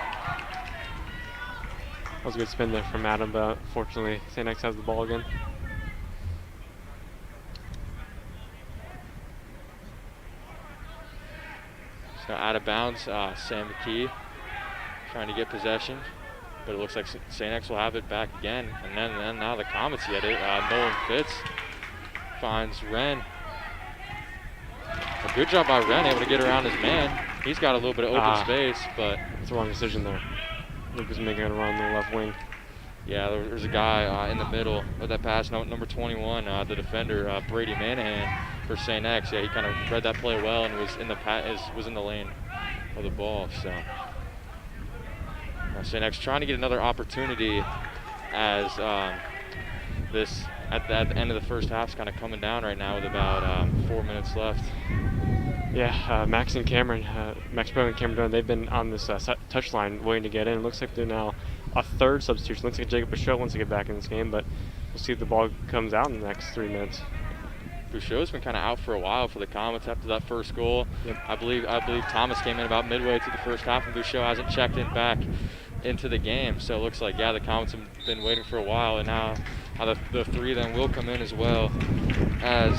[SPEAKER 2] That was a good spin there from Adam, but fortunately St. X has the ball again.
[SPEAKER 1] So out of bounds, Sam McKee trying to get possession, but it looks like St. X will have it back again. And then now the Comets get it. Nolan Fitz finds Wren. A good job by Wren, able to get around his man. He's got a little bit of open space, but
[SPEAKER 2] it's the wrong decision there. Luke was making it around the left wing.
[SPEAKER 1] Yeah, there's a guy in the middle of that pass, number 21, the defender, Brady Manahan for St. X. Yeah, he kind of read that play well and was in the lane of the ball. So St. X trying to get another opportunity as this at the end of the first half is kind of coming down right now with about 4 minutes left.
[SPEAKER 2] Yeah, Max Pro and Cameron Dunn, they've been on this touch line waiting to get in. It looks like they're now a third substitution. Looks like Jacob Bouchot wants to get back in this game, but we'll see if the ball comes out in the next 3 minutes.
[SPEAKER 1] Bouchot's been kind of out for a while for the Comets after that first goal.
[SPEAKER 2] Yep.
[SPEAKER 1] I believe Thomas came in about midway through the first half, and Bouchot hasn't checked in back into the game. So it looks like, yeah, the Comets have been waiting for a while, and now the three of them will come in as well as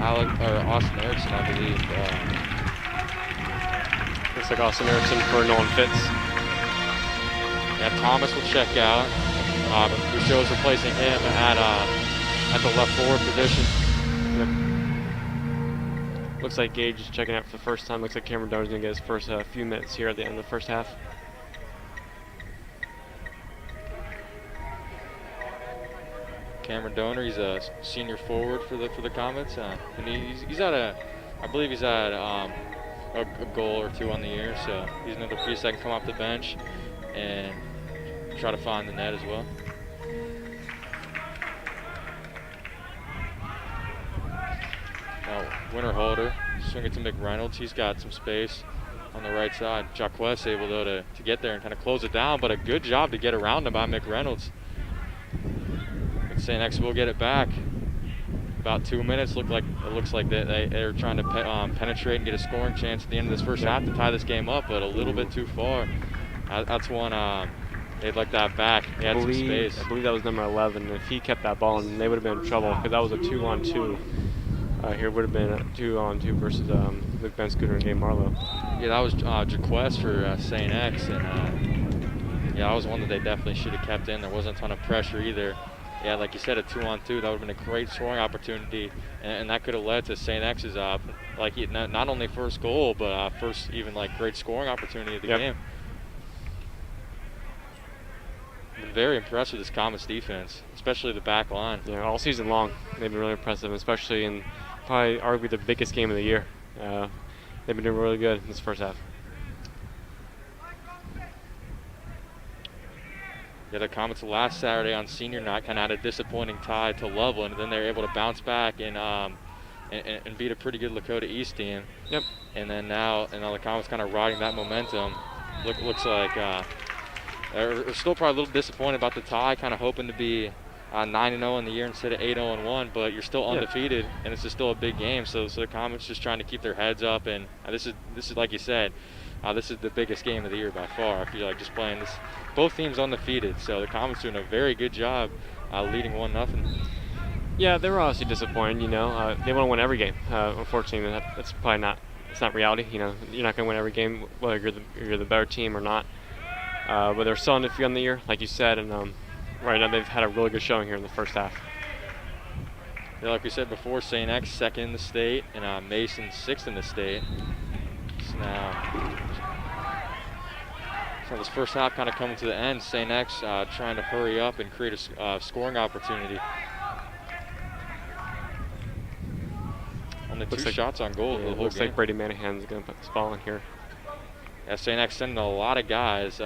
[SPEAKER 1] Austin Erickson, I believe.
[SPEAKER 2] Looks like Austin Erickson for Nolan Fitz.
[SPEAKER 1] Yeah, Thomas will check out. Bouchot's replacing him at the left forward position.
[SPEAKER 2] Yep. Looks like Gage is checking out for the first time. Looks like Cameron Dunn is going to get his first few minutes here at the end of the first half.
[SPEAKER 1] Cameron Donor, he's a senior forward for the Comets, and he's at I believe he's at a goal or two on the year, so he's another piece that can come off the bench and try to find the net as well. Now, winner holder, swing it to McReynolds. He's got some space on the right side. Jacques able though to get there and kind of close it down, but a good job to get around him by McReynolds. St. X will get it back. About 2 minutes. Looks like they're trying to penetrate and get a scoring chance at the end of this first half to tie this game up, but a little bit too far. That's one they'd like to have back. He had some space.
[SPEAKER 2] I believe that was number 11. If he kept that ball, and they would have been in trouble because that was a 2-on-2. Here would have been a 2-on-2 versus Luke Ben Scooter and Gabe Marlowe.
[SPEAKER 1] Yeah, that was Jaquez for St. X, and yeah, that was one that they definitely should have kept in. There wasn't a ton of pressure either. Yeah, like you said, a 2-on-2, that would have been a great scoring opportunity, and that could have led to St. X's not only first goal, but first even great scoring opportunity of the game. Been very impressed with this Comets defense, especially the back line.
[SPEAKER 2] Yeah, all season long they've been really impressive, especially in probably arguably the biggest game of the year. They've been doing really good in this first half.
[SPEAKER 1] Yeah, the Comets last Saturday on senior night kind of had a disappointing tie to Loveland, and then they were able to bounce back and beat a pretty good Lakota East team.
[SPEAKER 2] Yep.
[SPEAKER 1] And now the Comets kind of riding that momentum. Looks like they're still probably a little disappointed about the tie, kind of hoping to be 9-0 in the year instead of 8-0-1, but you're still undefeated, and it's still a big game. So the Comets just trying to keep their heads up, and this is like you said. This is the biggest game of the year by far. I feel like just playing this, both teams undefeated. So the Comets doing a very good job leading 1-0.
[SPEAKER 2] Yeah, they were obviously disappointed. They want to win every game. Unfortunately, that's probably not. It's not reality. You're not going to win every game, whether you're the better team or not. But they're still undefeated on the year, like you said, and right now they've had a really good showing here in the first half.
[SPEAKER 1] Yeah, like we said before, St. X second in the state, and Mason sixth in the state. So this first half kind of coming to the end. St. X trying to hurry up and create a scoring opportunity. Only two shots on goal.
[SPEAKER 2] Yeah,
[SPEAKER 1] the whole
[SPEAKER 2] looks
[SPEAKER 1] game.
[SPEAKER 2] like Brady Manahan's going to put this ball in here.
[SPEAKER 1] Yeah, St. X sending a lot of guys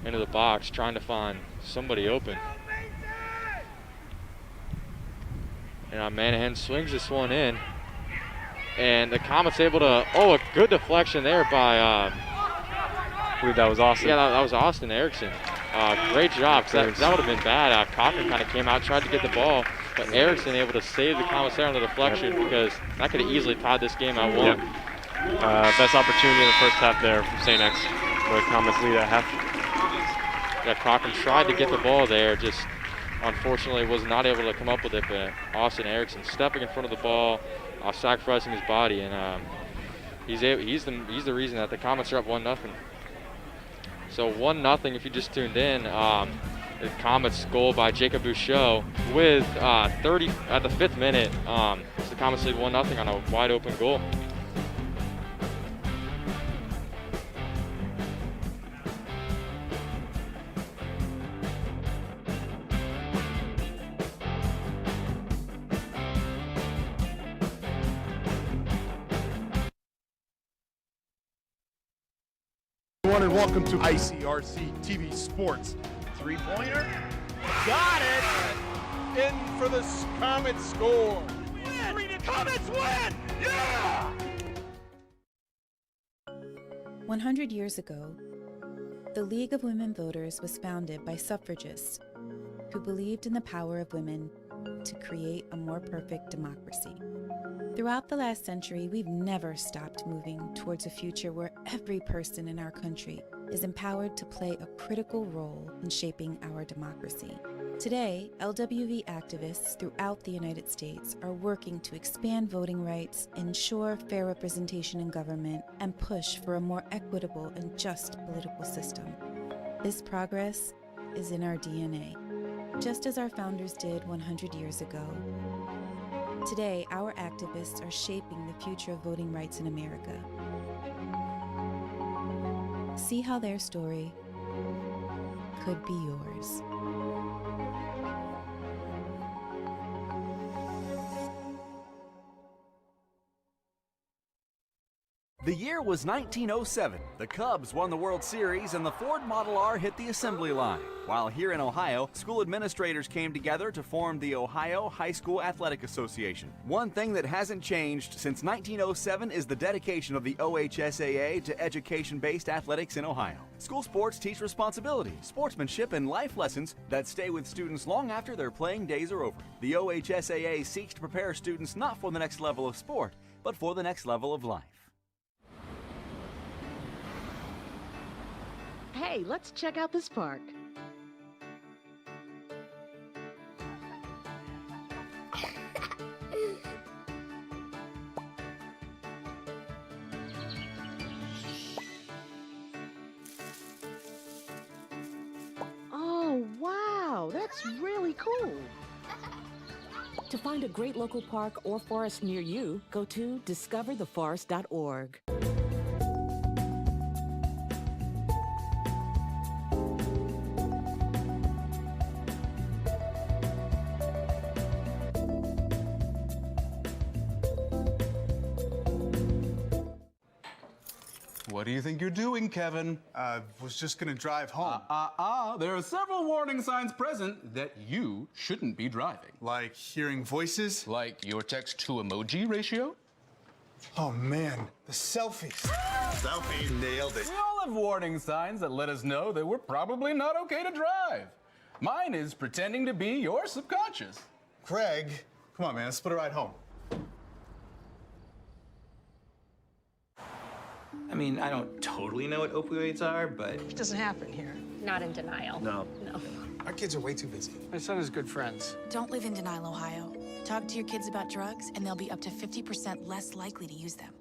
[SPEAKER 1] into the box, trying to find somebody open. And Manahan swings this one in. And the Comets able to, a good deflection there by,
[SPEAKER 2] I believe that was Austin.
[SPEAKER 1] Yeah, that was Austin Erickson. Great job, because that would have been bad. Cochran kind of came out, tried to get the ball, but Erickson able to save the Comets there on the deflection because that could have easily tied this game at 1.
[SPEAKER 2] Yep. Best opportunity in the first half there from St. X. The Comets lead at half.
[SPEAKER 1] Yeah, Cochran tried to get the ball there, just unfortunately was not able to come up with it, but Austin Erickson stepping in front of the ball, sacrificing his body, and he's the reason that the Comets are up 1-0. So 1-0 if you just tuned in. The Comets goal by Jacob Bouchot with 30 at the 5th minute. The Comets lead 1-0 on a wide open goal.
[SPEAKER 4] Everyone, and welcome to ICRC-TV Sports.
[SPEAKER 5] Three-pointer. Got it! In for the Comets score. Win! Comets win! Yeah!
[SPEAKER 6] 100 years ago, the League of Women Voters was founded by suffragists who believed in the power of women to create a more perfect democracy. Throughout the last century, we've never stopped moving towards a future where every person in our country is empowered to play a critical role in shaping our democracy. Today, LWV activists throughout the United States are working to expand voting rights, ensure fair representation in government, and push for a more equitable and just political system. This progress is in our DNA, just as our founders did 100 years ago. Today, our activists are shaping the future of voting rights in America. See how their story could be yours.
[SPEAKER 7] The year was 1907. The Cubs won the World Series and the Ford Model R hit the assembly line. While here in Ohio, school administrators came together to form the Ohio High School Athletic Association. One thing that hasn't changed since 1907 is the dedication of the OHSAA to education-based athletics in Ohio. School sports teach responsibility, sportsmanship, and life lessons that stay with students long after their playing days are over. The OHSAA seeks to prepare students not for the next level of sport, but for the next level of life.
[SPEAKER 8] Hey, let's check out this park. Oh, wow, that's really cool. To find a great local park or forest near you, go to discovertheforest.org.
[SPEAKER 9] What do you think you're doing, Kevin?
[SPEAKER 4] Was just gonna drive home.
[SPEAKER 9] There are several warning signs present that you shouldn't be driving.
[SPEAKER 4] Like hearing voices?
[SPEAKER 9] Like your text-to-emoji ratio?
[SPEAKER 4] Oh man, the selfies. Selfie, nailed it.
[SPEAKER 9] We all have warning signs that let us know that we're probably not okay to drive. Mine is pretending to be your subconscious.
[SPEAKER 4] Craig, come on man, let's split a ride home.
[SPEAKER 10] I mean, I don't totally know what opioids are, but...
[SPEAKER 8] It doesn't happen here.
[SPEAKER 11] Not in denial.
[SPEAKER 10] No.
[SPEAKER 4] Our kids are way too busy.
[SPEAKER 3] My son has good friends.
[SPEAKER 12] Don't live in denial, Ohio. Talk to your kids about drugs, and they'll be up to 50% less likely to use them.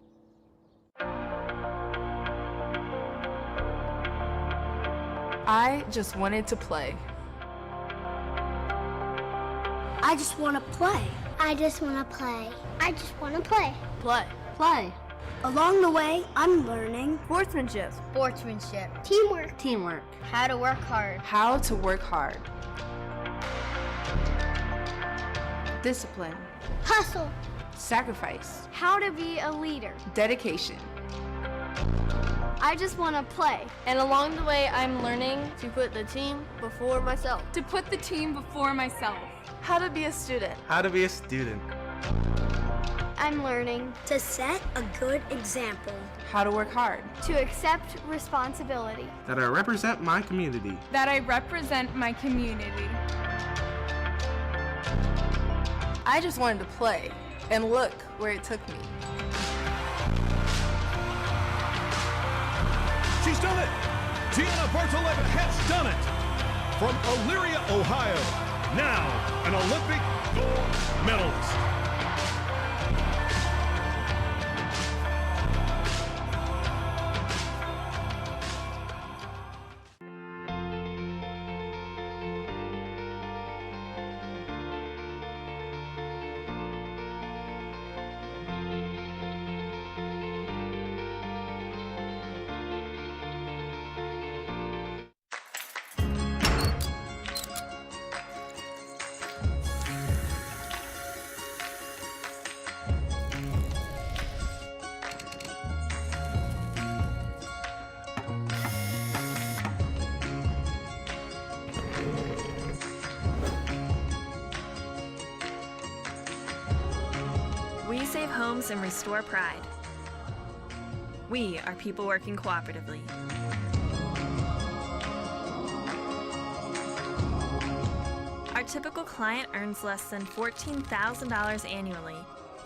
[SPEAKER 13] I just wanted to play.
[SPEAKER 14] I just want to play. I just want to play. I just want to play.
[SPEAKER 13] Play.
[SPEAKER 14] Play. Along the way, I'm learning
[SPEAKER 13] Sportsmanship.
[SPEAKER 14] Teamwork.
[SPEAKER 13] Teamwork.
[SPEAKER 14] How to work hard.
[SPEAKER 13] How to work hard. Discipline.
[SPEAKER 14] Hustle.
[SPEAKER 13] Sacrifice.
[SPEAKER 14] How to be a leader.
[SPEAKER 13] Dedication.
[SPEAKER 14] I just want to play.
[SPEAKER 11] And along the way, I'm learning to put the team before myself.
[SPEAKER 13] To put the team before myself. How to be a student.
[SPEAKER 10] How to be a student.
[SPEAKER 14] I'm learning to set a good example.
[SPEAKER 13] How to work hard.
[SPEAKER 14] To accept responsibility.
[SPEAKER 10] That I represent my community.
[SPEAKER 13] That I represent my community. I just wanted to play, and look where it took me.
[SPEAKER 5] She's done it! Tiana Bartoletta has done it! From Elyria, Ohio, now an Olympic gold medalist.
[SPEAKER 15] save homes and restore pride. We are people working cooperatively. Our typical client earns less than $14,000 annually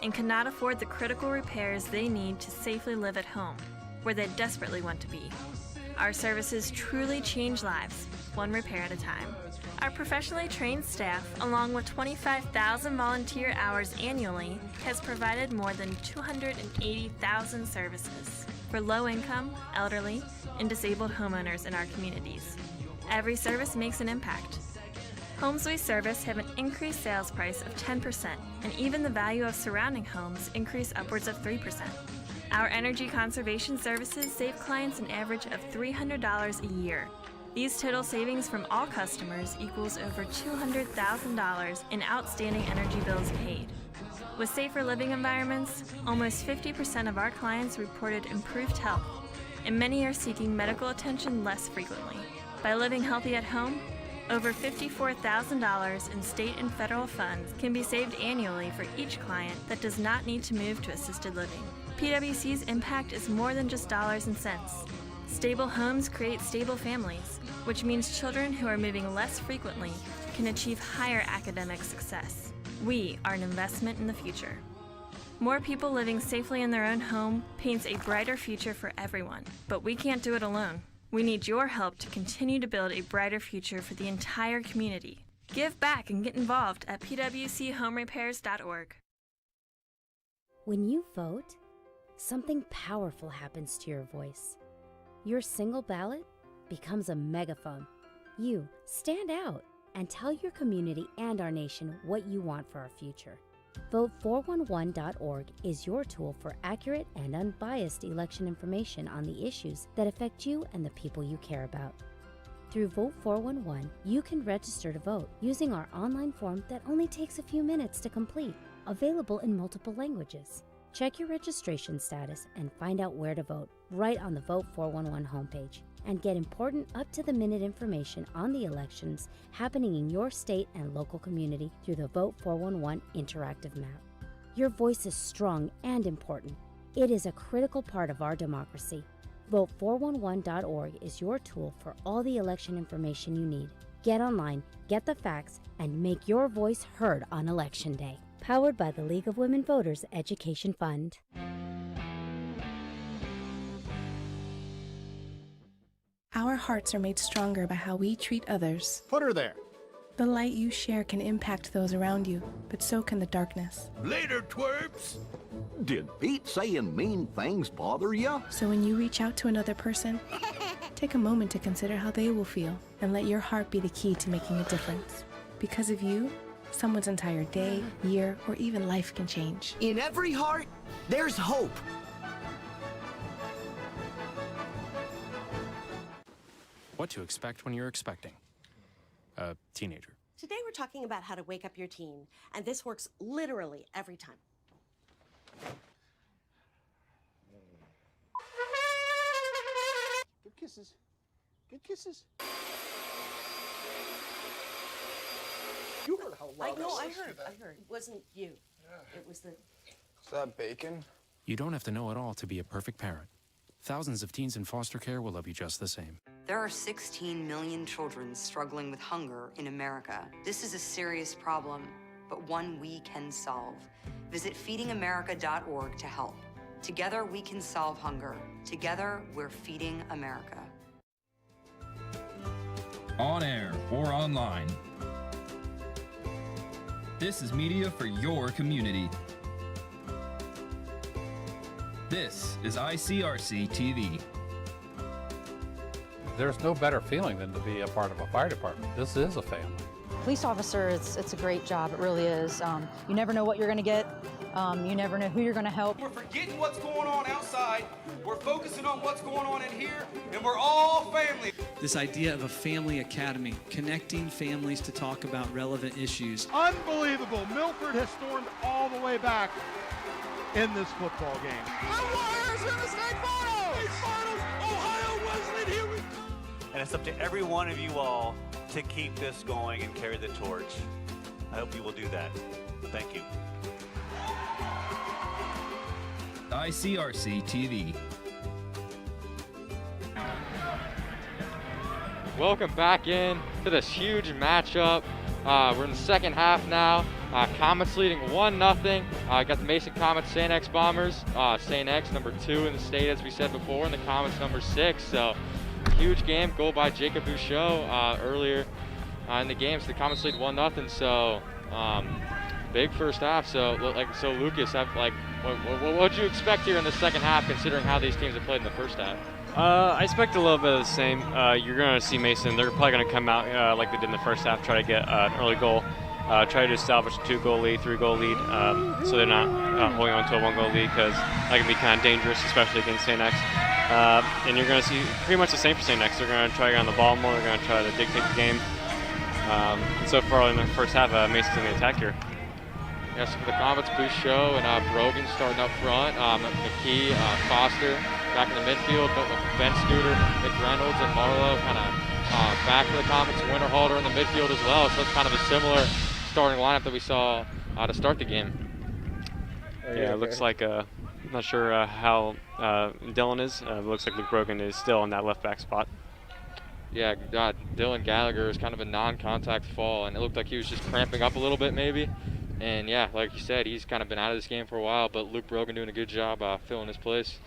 [SPEAKER 15] and cannot afford the critical repairs they need to safely live at home, where they desperately want to be. Our services truly change lives, one repair at a time. Our professionally trained staff, along with 25,000 volunteer hours annually, has provided more than 280,000 services for low-income, elderly, and disabled homeowners in our communities. Every service makes an impact. Homes we service have an increased sales price of 10%, and even the value of surrounding homes increase upwards of 3%. Our energy conservation services save clients an average of $300 a year. These total savings from all customers equals over $200,000 in outstanding energy bills paid. With safer living environments, almost 50% of our clients reported improved health, and many are seeking medical attention less frequently. By living healthy at home, over $54,000 in state and federal funds can be saved annually for each client that does not need to move to assisted living. PwC's impact is more than just dollars and cents. Stable homes create stable families, which means children who are moving less frequently can achieve higher academic success. We are an investment in the future. More people living safely in their own home paints a brighter future for everyone, but we can't do it alone. We need your help to continue to build a brighter future for the entire community. Give back and get involved at pwchomrepairs.org.
[SPEAKER 16] When you vote, something powerful happens to your voice. Your single ballot becomes a megaphone. You stand out and tell your community and our nation what you want for our future. Vote411.org is your tool for accurate and unbiased election information on the issues that affect you and the people you care about. Through Vote 411, you can register to vote using our online form that only takes a few minutes to complete, available in multiple languages. Check your registration status and find out where to vote right on the Vote 411 homepage, and get important up-to-the-minute information on the elections happening in your state and local community through the Vote 411 interactive map. Your voice is strong and important. It is a critical part of our democracy. Vote411.org is your tool for all the election information you need. Get online, get the facts, and make your voice heard on Election Day. Powered by the League of Women Voters Education Fund.
[SPEAKER 17] Our hearts are made stronger by how we treat others.
[SPEAKER 4] Put her there.
[SPEAKER 17] The light you share can impact those around you, but so can the darkness.
[SPEAKER 5] Later, twerps!
[SPEAKER 18] Did Pete saying mean things bother you?
[SPEAKER 17] So when you reach out to another person, take a moment to consider how they will feel and let your heart be the key to making a difference. Because of you, someone's entire day, year, or even life can change.
[SPEAKER 19] In every heart, there's hope.
[SPEAKER 20] What to expect when you're expecting a teenager.
[SPEAKER 21] Today we're talking about how to wake up your teen, and this works literally every time.
[SPEAKER 4] Good kisses. Good kisses. You heard how loud
[SPEAKER 21] I heard. It wasn't you. Yeah. It was the...
[SPEAKER 4] Is that bacon?
[SPEAKER 20] You don't have to know it all to be a perfect parent. Thousands of teens in foster care will love you just the same.
[SPEAKER 22] There are 16 million children struggling with hunger in America. This is a serious problem, but one we can solve. Visit feedingamerica.org to help. Together we can solve hunger. Together we're feeding America.
[SPEAKER 23] On air or online. This is media for your community. This is ICRC-TV.
[SPEAKER 24] There's no better feeling than to be a part of a fire department. This is a family.
[SPEAKER 25] Police officer, it's a great job. It really is. You never know what you're going to get. You never know who you're going to help.
[SPEAKER 26] We're forgetting what's going on outside. We're focusing on what's going on in here, and we're all family.
[SPEAKER 27] This idea of a family academy, connecting families to talk about relevant issues.
[SPEAKER 3] Unbelievable. Milford has stormed all the way back in this football game.
[SPEAKER 5] The Warriors in the state finals! State finals! Ohio Wesleyan, here we go!
[SPEAKER 28] And it's up to every one of you all to keep this going and carry the torch. I hope you will do that. Thank you.
[SPEAKER 23] ICRC-TV.
[SPEAKER 1] Welcome back in to this huge matchup. We're in the second half now. Comets leading 1-0. Got the Mason Comets, St. X Bombers. St. X number 2 in the state, as we said before, and the Comets number 6. So huge game. Goal by Jacob Bouchot earlier in the game. So the Comets lead 1-0. So big first half. So Lucas, what'd you expect here in the second half, considering how these teams have played in the first half?
[SPEAKER 2] I expect a little bit of the same. You're going to see Mason. They're probably going to come out like they did in the first half, try to get an early goal, try to establish a 2-goal lead, 3-goal lead, so they're not holding on to a 1-goal lead, because that can be kind of dangerous, especially against St. X. And you're going to see pretty much the same for St. X. They're going to try to get on the ball more. They're going to try to dictate the game. And so far in the first half, Mason's in the attack here.
[SPEAKER 1] Yes, for the Comets, Bouchot and Brogan starting up front. McKee, Foster back in the midfield, but with Ben Scooter, McReynolds, and Marlowe kind of back for the Comets. Winterhalter in the midfield as well. So it's kind of a similar starting lineup that we saw to start the game.
[SPEAKER 2] Yeah, it looks like, I'm not sure how Dylan is. It looks like Luke Brogan is still in that left back spot.
[SPEAKER 1] Yeah, Dylan Gallagher is kind of a non-contact fall, and it looked like he was just cramping up a little bit maybe. And yeah, like you said, he's kind of been out of this game for a while, but Luke Brogan doing a good job filling his place.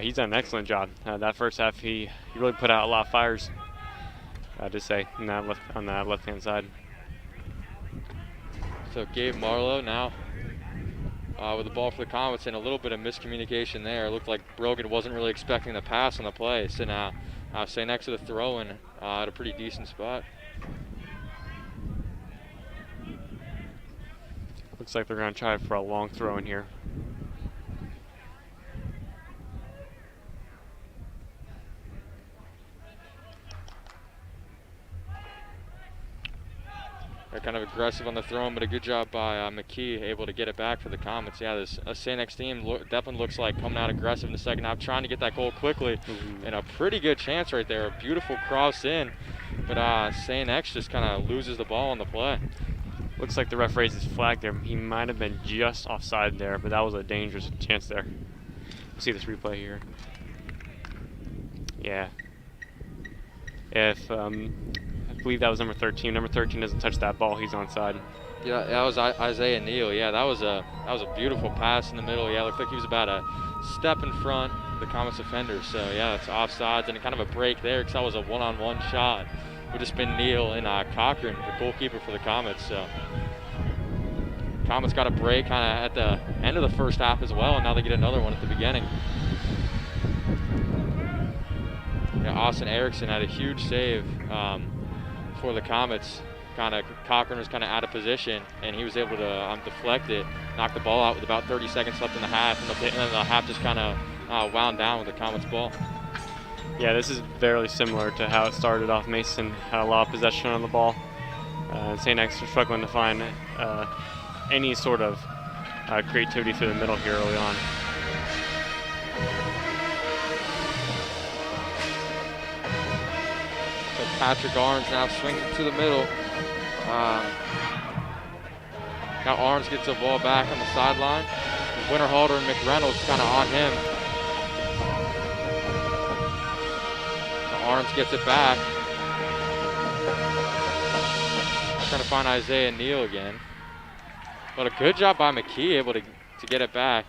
[SPEAKER 2] He's done an excellent job. That first half, he really put out a lot of fires, to say, on that left-hand side.
[SPEAKER 1] So Gabe Marlowe now with the ball for the Comets, and a little bit of miscommunication there. It looked like Brogan wasn't really expecting the pass on the play, so now St. X to the throw-in at a pretty decent spot.
[SPEAKER 2] Looks like they're going to try for a long throw in here.
[SPEAKER 1] They're kind of aggressive on the throw, but a good job by McKee, able to get it back for the Comets. Yeah, this St. X team definitely looks like coming out aggressive in the second half, trying to get that goal quickly. And a pretty good chance right there. A beautiful cross in, but St. X just kind of loses the ball on the play.
[SPEAKER 2] Looks like the ref raised his flag there. He might have been just offside there, but that was a dangerous chance there. We'll see this replay here. Yeah. If I believe that was number 13. Number 13 doesn't touch that ball, he's onside.
[SPEAKER 1] Yeah, that was Isaiah Neal. Yeah, that was a beautiful pass in the middle. Yeah, it looked like he was about a step in front of the Comets defender. So yeah, it's offsides and kind of a break there, because that was a one-on-one shot. Would just been Neal and Cochran, the goalkeeper for the Comets. So Comets got a break kind of at the end of the first half as well, and now they get another one at the beginning. Yeah, Austin Erickson had a huge save for the Comets. Cochran was kind of out of position, and he was able to deflect it, knock the ball out with about 30 seconds left in the half, and then the half just kind of wound down with the Comets ball.
[SPEAKER 2] Yeah, this is very similar to how it started off. Mason had a lot of possession on the ball. St. X was struggling to find any sort of creativity through the middle here early on.
[SPEAKER 1] So Patrick Arns now swings it to the middle. Now Arns gets the ball back on the sideline. Winterhalter and McReynolds kind of on him. Arns gets it back. Trying to find Isaiah Neal again. But a good job by McKee, able to get it back.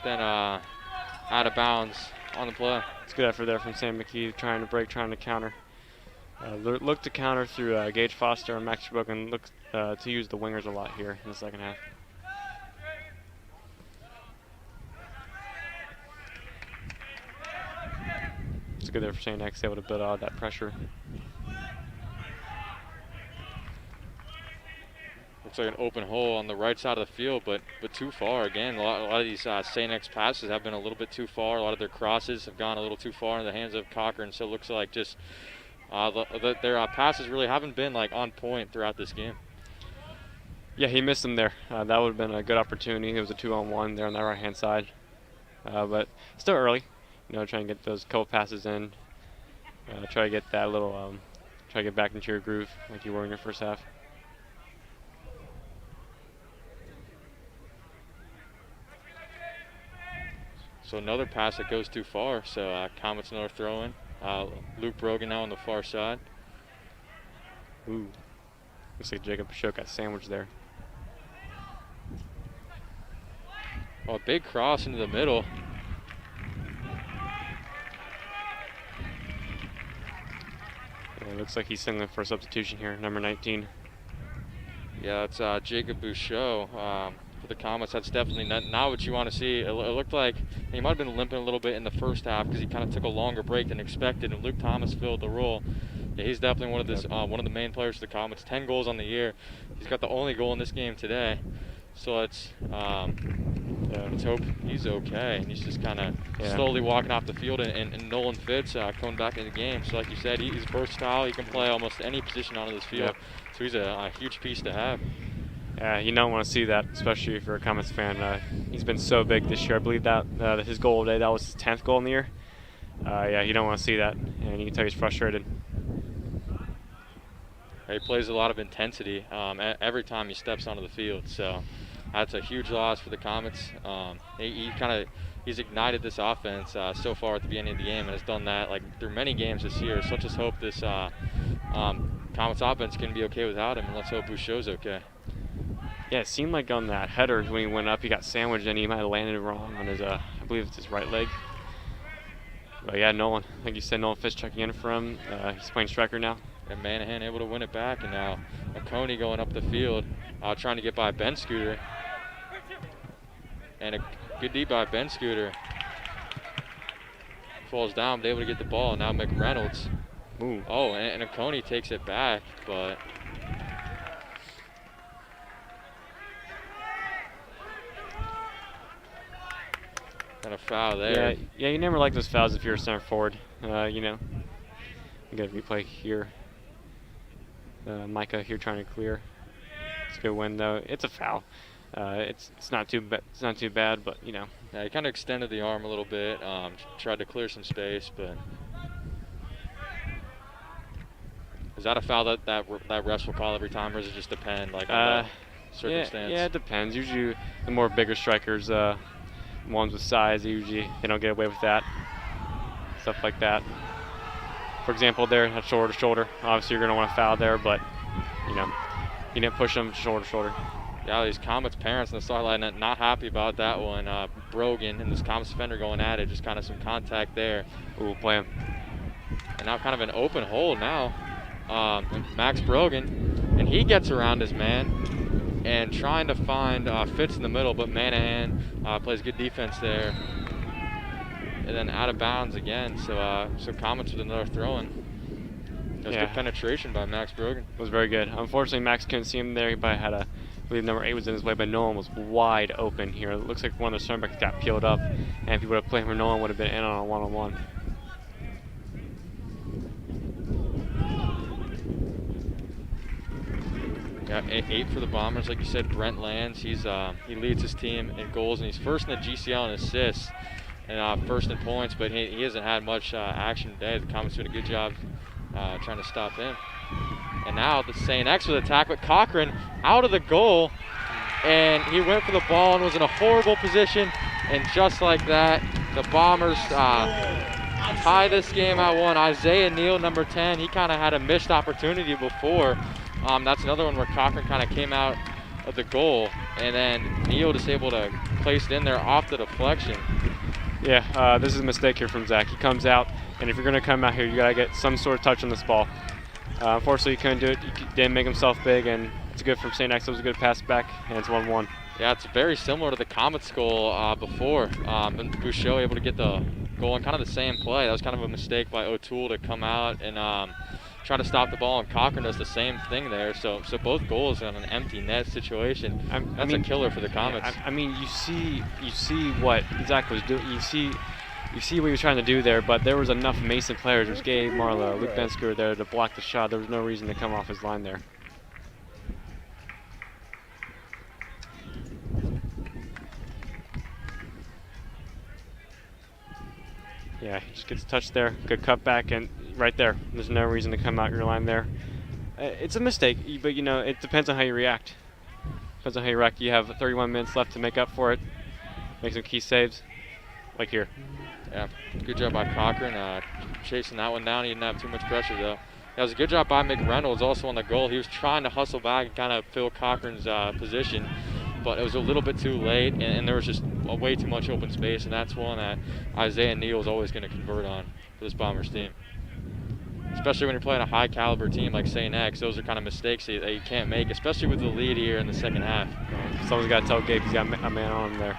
[SPEAKER 1] Then out of bounds on the play.
[SPEAKER 2] It's good effort there from Sam McKee, trying to break, trying to counter. Look to counter through Gage Foster and Max Brogan. Look to use the wingers a lot here in the second half. It's good there for St. X, able to build out that pressure.
[SPEAKER 1] Looks like an open hole on the right side of the field, but too far. Again, a lot of these St. X passes have been a little bit too far. A lot of their crosses have gone a little too far in the hands of Cochran. So it looks like just their passes really haven't been like on point throughout this game.
[SPEAKER 2] Yeah, he missed them there. That would have been a good opportunity. It was a 2-on-1 there on that right-hand side, but still early. You know, try and get those couple passes in. Try to get that little, try to get back into your groove like you were in your first half.
[SPEAKER 1] So another pass that goes too far. So Comets another throw in. Luke Brogan now on the far side.
[SPEAKER 2] Ooh. Looks like Jacob Bouchot got sandwiched there.
[SPEAKER 1] Oh, a big cross into the middle.
[SPEAKER 2] It looks like he's sending for substitution here, number 19.
[SPEAKER 1] Yeah, it's Jacob Bouchot for the Comets. That's definitely not what you want to see. It looked like he might have been limping a little bit in the first half because he kind of took a longer break than expected, and Luke Thomas filled the role. Yeah, he's definitely one of the main players for the Comets. 10 goals on the year. He's got the only goal in this game today. So let's hope he's okay. And he's just kind of slowly walking off the field. And Nolan Fitz coming back in the game. So like you said, he's versatile. He can play almost any position on this field. So he's a huge piece to have.
[SPEAKER 2] Yeah, you don't want to see that, especially if you're a Comets fan. He's been so big this year. I believe that his goal today, that was his 10th goal in the year. Yeah, you don't want to see that. And you can tell he's frustrated.
[SPEAKER 1] He plays a lot of intensity every time he steps onto the field, so that's a huge loss for the Comets. He's ignited this offense so far at the beginning of the game, and has done that like through many games this year. So let's just hope this Comets offense can be okay without him, and let's hope Bouchot's okay.
[SPEAKER 2] Yeah, it seemed like on that header when he went up, he got sandwiched and he might have landed wrong on his, I believe it's his right leg. But yeah, Nolan, like you said, Nolan Fitz checking in for him. He's playing striker now.
[SPEAKER 1] And Manahan able to win it back, and now Oconee going up the field, trying to get by Ben Scooter. And a good D by Ben Scooter. Falls down, but able to get the ball. Now McReynolds.
[SPEAKER 2] Ooh.
[SPEAKER 1] Oh, and Oconee takes it back, but got a foul there.
[SPEAKER 2] Yeah, you never like those fouls if you're a center forward. You know, you got a replay here. Micah here trying to clear. It's a good win though. It's a foul. It's not too bad, but you know.
[SPEAKER 1] Yeah, he kind of extended the arm a little bit. Tried to clear some space, but is that a foul that refs will call every time, or does it just depend, like on the circumstance?
[SPEAKER 2] Yeah, it depends. Usually, the more bigger strikers, ones with size, they don't get away with that. Stuff like that. For example, there, that's shoulder to shoulder. Obviously, you're going to want to foul there, but, you know, you didn't push them shoulder to shoulder.
[SPEAKER 1] Yeah, these Comets parents in the sideline not happy about that one. Brogan and this Comets defender going at it, just kind of some contact there.
[SPEAKER 2] Ooh, play him.
[SPEAKER 1] And now kind of an open hole now. Max Brogan, and he gets around his man and trying to find Fitz in the middle, but Manahan plays good defense there. And then out of bounds again, so Comets with another throw-in. That was good penetration by Max Brogan.
[SPEAKER 2] It was very good. Unfortunately, Max couldn't see him there. He probably had I believe number 8 was in his way, but Nolan was wide open here. It looks like one of the center backs got peeled up, and if he would have played for Nolan, would have been in on a one-on-one.
[SPEAKER 1] Got 8 for the Bombers, like you said. Brent Lands, he leads his team in goals, and he's first in the GCL in assists. And first in points, but he hasn't had much action today. The Comets doing a good job trying to stop him. And now the St. X with attack, but Cochran out of the goal, and he went for the ball and was in a horrible position. And just like that, the Bombers tie this game at 1. Isaiah Neal, number 10, he kind of had a missed opportunity before. That's another one where Cochran kind of came out of the goal, and then Neal just able to place it in there off the deflection.
[SPEAKER 2] Yeah, this is a mistake here from Zach. He comes out, and if you're going to come out here, you got to get some sort of touch on this ball. Unfortunately, he couldn't do it. He didn't make himself big, and it's good from St. X. It was a good pass back, and it's 1-1.
[SPEAKER 1] Yeah, it's very similar to the Comets goal before. And Bouchot able to get the goal in kind of the same play. That was kind of a mistake by O'Toole to come out and try to stop the ball, and Cochran does the same thing there. So both goals on an empty net situation. That's a killer for the Comets.
[SPEAKER 2] I mean, you see what Zach was doing. You see what he was trying to do there, but there was enough Mason players, which gave Marlowe, Luke Bensker there to block the shot. There was no reason to come off his line there. Yeah, he just gets touched there. Good cut back, and right there. There's no reason to come out your line there. It's a mistake, but you know, it depends on how you react. Depends on how you react. You have 31 minutes left to make up for it. Make some key saves. like here.
[SPEAKER 1] Yeah, good job by Cochran chasing that one down. He didn't have too much pressure though. That was a good job by McReynolds also on the goal. He was trying to hustle back and kind of fill Cochran's position, but it was a little bit too late, and there was just way too much open space, and that's one that Isaiah Neal is always going to convert on for this Bombers team. Especially when you're playing a high caliber team like St. X, those are kind of mistakes that you can't make, especially with the lead here in the second half.
[SPEAKER 2] Someone's got to tell Gabe he's got a man on him there.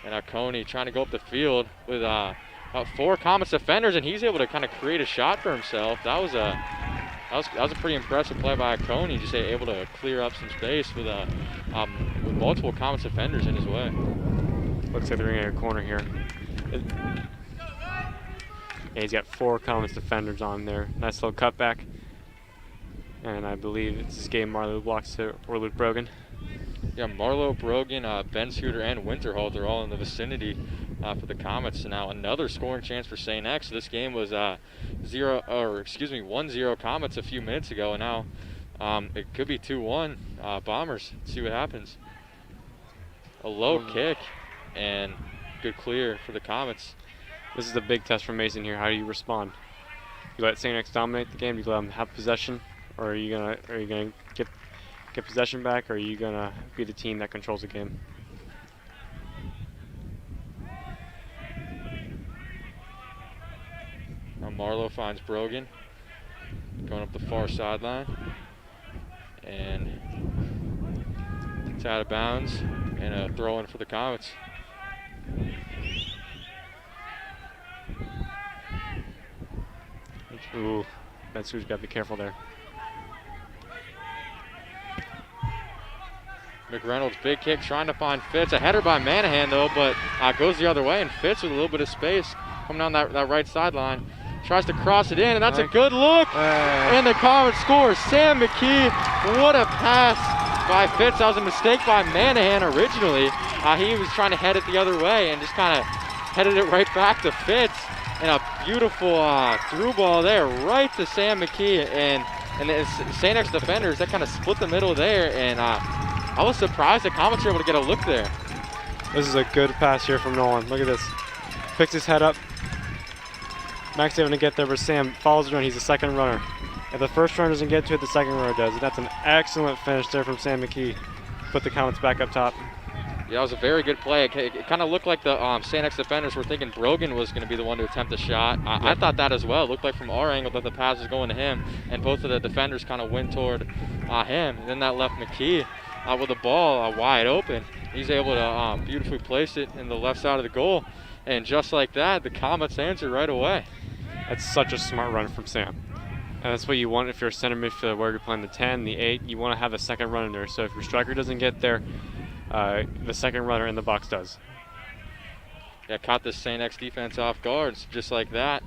[SPEAKER 1] And Coney trying to go up the field with about 4 Comets defenders, and he's able to kind of create a shot for himself. That was a pretty impressive play by Coney, just able to clear up some space with multiple Comets defenders in his way.
[SPEAKER 2] Looks like they're in a corner here. Yeah, he's got 4 Comets defenders on there. Nice little cutback. And I believe it's this game Marlowe blocks it, or Luke Brogan.
[SPEAKER 1] Yeah, Marlowe, Brogan, Ben Scooter, and Winterholt are all in the vicinity for the Comets. So now another scoring chance for St. X. This game was 1-0 Comets a few minutes ago, and now it could be 2-1 Bombers. Let's see what happens. A low kick and good clear for the Comets.
[SPEAKER 2] This is a big test for Mason here. How do you respond? You let St. X dominate the game? Do you let them have possession, or are you gonna get possession back, or are you gonna be the team that controls the game?
[SPEAKER 1] Now Marlowe finds Brogan going up the far sideline, and it's out of bounds, and a throw in for the Comets.
[SPEAKER 2] Ooh, that's who's got to be careful there.
[SPEAKER 1] McReynolds, big kick, trying to find Fitz. A header by Manahan, though, but goes the other way, and Fitz with a little bit of space coming down that right sideline. Tries to cross it in, and that's a good look. And the Comets score. Sam McKee, what a pass by Fitz. That was a mistake by Manahan originally. He was trying to head it the other way and just kind of headed it right back to Fitz. And a beautiful through ball there right to Sam McKee. And the St. X defenders, that kind of split the middle there. And I was surprised the Comets were able to get a look there.
[SPEAKER 2] This is a good pass here from Nolan. Look at this. Picks his head up. Max able to get there, but Sam follows it run. He's the second runner. If the first runner doesn't get to it, the second runner does. And that's an excellent finish there from Sam McKee. Put the Comets back up top.
[SPEAKER 1] Yeah, it was a very good play. It kind of looked like the St. X defenders were thinking Brogan was going to be the one to attempt the shot. I thought that as well. It looked like from our angle that the pass was going to him, and both of the defenders kind of went toward him. And then that left McKee with the ball wide open. He's able to beautifully place it in the left side of the goal, and just like that, the Comets answer right away.
[SPEAKER 2] That's such a smart run from Sam. And that's what you want if you're a center midfielder, where you're playing the 10, the 8. You want to have a second runner there. So if your striker doesn't get there, the second runner in the box does.
[SPEAKER 1] Yeah, caught the St. X defense off guard. Just like that.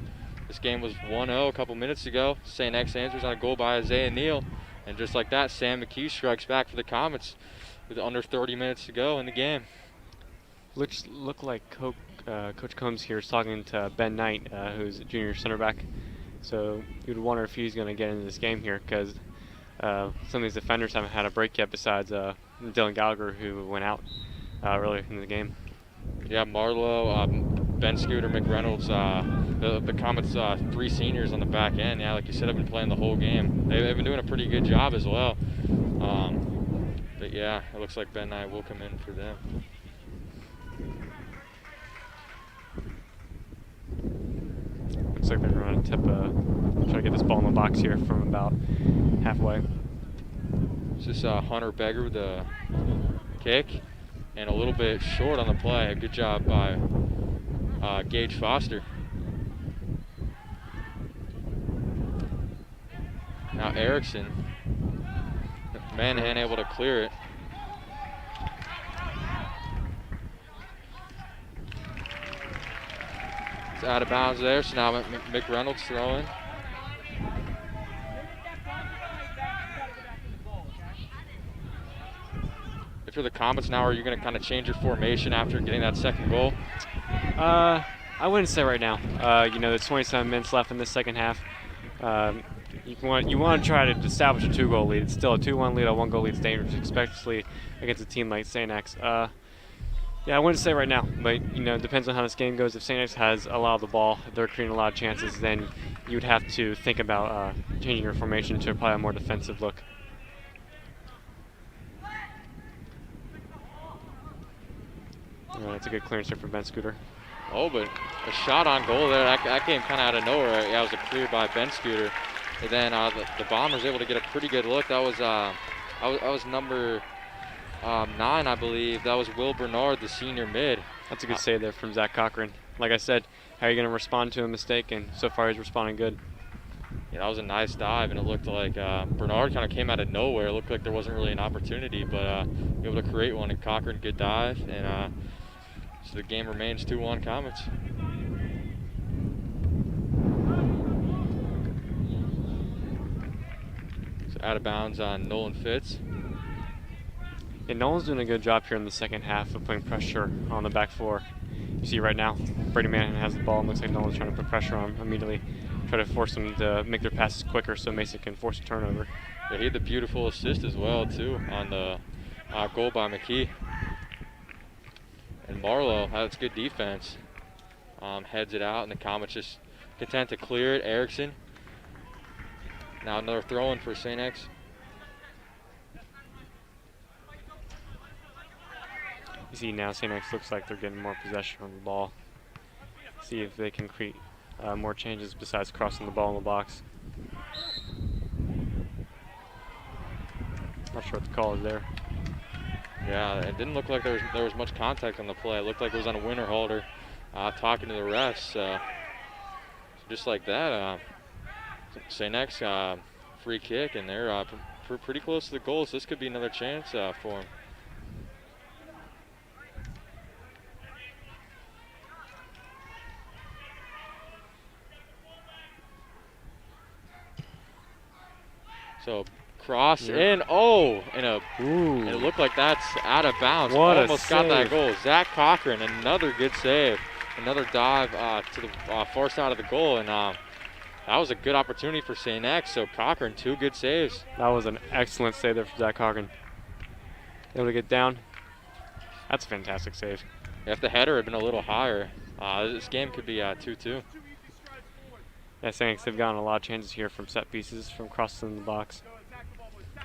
[SPEAKER 1] This game was 1-0 a couple minutes ago. St. X answers on a goal by Isaiah Neal. And just like that, Sam McKee strikes back for the Comets with under 30 minutes to go in the game.
[SPEAKER 2] Look like Coach Combs here is talking to Ben Knight, who's a junior center back. So you'd wonder if he's going to get into this game here, because some of these defenders haven't had a break yet besides Dylan Gallagher, who went out earlier in the game.
[SPEAKER 1] Yeah, Marlowe, Ben Scooter, McReynolds, the Comets' 3 seniors on the back end. Yeah, like you said, have been playing the whole game. They've been doing a pretty good job as well. But yeah, it looks like Ben Knight will come in for them.
[SPEAKER 2] Looks like they're going to try to get this ball in the box here from about halfway.
[SPEAKER 1] It's just Hunter Beggar with the kick, and a little bit short on the play. Good job by Gage Foster. Now Erickson. Manahan able to clear it. It's out of bounds there, so now McReynolds throwing. If you're the Comets now, are you going to kind of change your formation after getting that second goal?
[SPEAKER 2] I wouldn't say right now. There's 27 minutes left in this second half. You want to try to establish a 2-goal lead. It's still a 2-1 lead, a 1-goal lead is dangerous, especially against a team like St. X. Yeah, I wouldn't say right now, but you know, it depends on how this game goes. If St. X has a lot of the ball, if they're creating a lot of chances, then you would have to think about changing your formation to probably a more defensive look. That's a good clearance there for Ben Scooter.
[SPEAKER 1] Oh, but a shot on goal there. That came kind of out of nowhere. Yeah, it was a clear by Ben Scooter. And then the Bombers able to get a pretty good look. That was number 9, I believe. That was Will Bernard, the senior mid.
[SPEAKER 2] That's a good save there from Zach Cochran. Like I said, how are you going to respond to a mistake? And so far he's responding good.
[SPEAKER 1] Yeah, that was a nice dive, and it looked like Bernard kind of came out of nowhere. It looked like there wasn't really an opportunity, but able to create one. And Cochran, good dive, and so the game remains 2-1 Comets. So out of bounds on Nolan Fitz.
[SPEAKER 2] And Nolan's doing a good job here in the second half of putting pressure on the back four. You see right now, Brady Manahan has the ball, and looks like Nolan's trying to put pressure on him immediately. Try to force them to make their passes quicker so Mason can force a turnover.
[SPEAKER 1] Yeah, he had the beautiful assist as well, too, on the goal by McKee. And Marlowe, that's good defense. Heads it out, and the Comets just content to clear it. Erickson. Now another throw-in for St. X.
[SPEAKER 2] You see now St. X looks like they're getting more possession on the ball. See if they can create more changes besides crossing the ball in the box. Not sure what the call is there.
[SPEAKER 1] Yeah, it didn't look like there was much contact on the play. It looked like it was on a Winterhalter talking to the refs. So just like that, St. X free kick, and they're pretty close to the goal, so this could be another chance for them. So cross in, and it looked like that's out of bounds.
[SPEAKER 2] What
[SPEAKER 1] Almost
[SPEAKER 2] a
[SPEAKER 1] got that
[SPEAKER 2] save.
[SPEAKER 1] goal. Zach Cochran, another good save. Another dive to the far side of the goal, and that was a good opportunity for St. X. So Cochran, 2 good saves.
[SPEAKER 2] That was an excellent save there for Zach Cochran. Able to get down. That's a fantastic save.
[SPEAKER 1] If the header had been a little higher, this game could be 2-2.
[SPEAKER 2] Yeah, St. X, they've gotten a lot of chances here from set pieces, from crossing the box.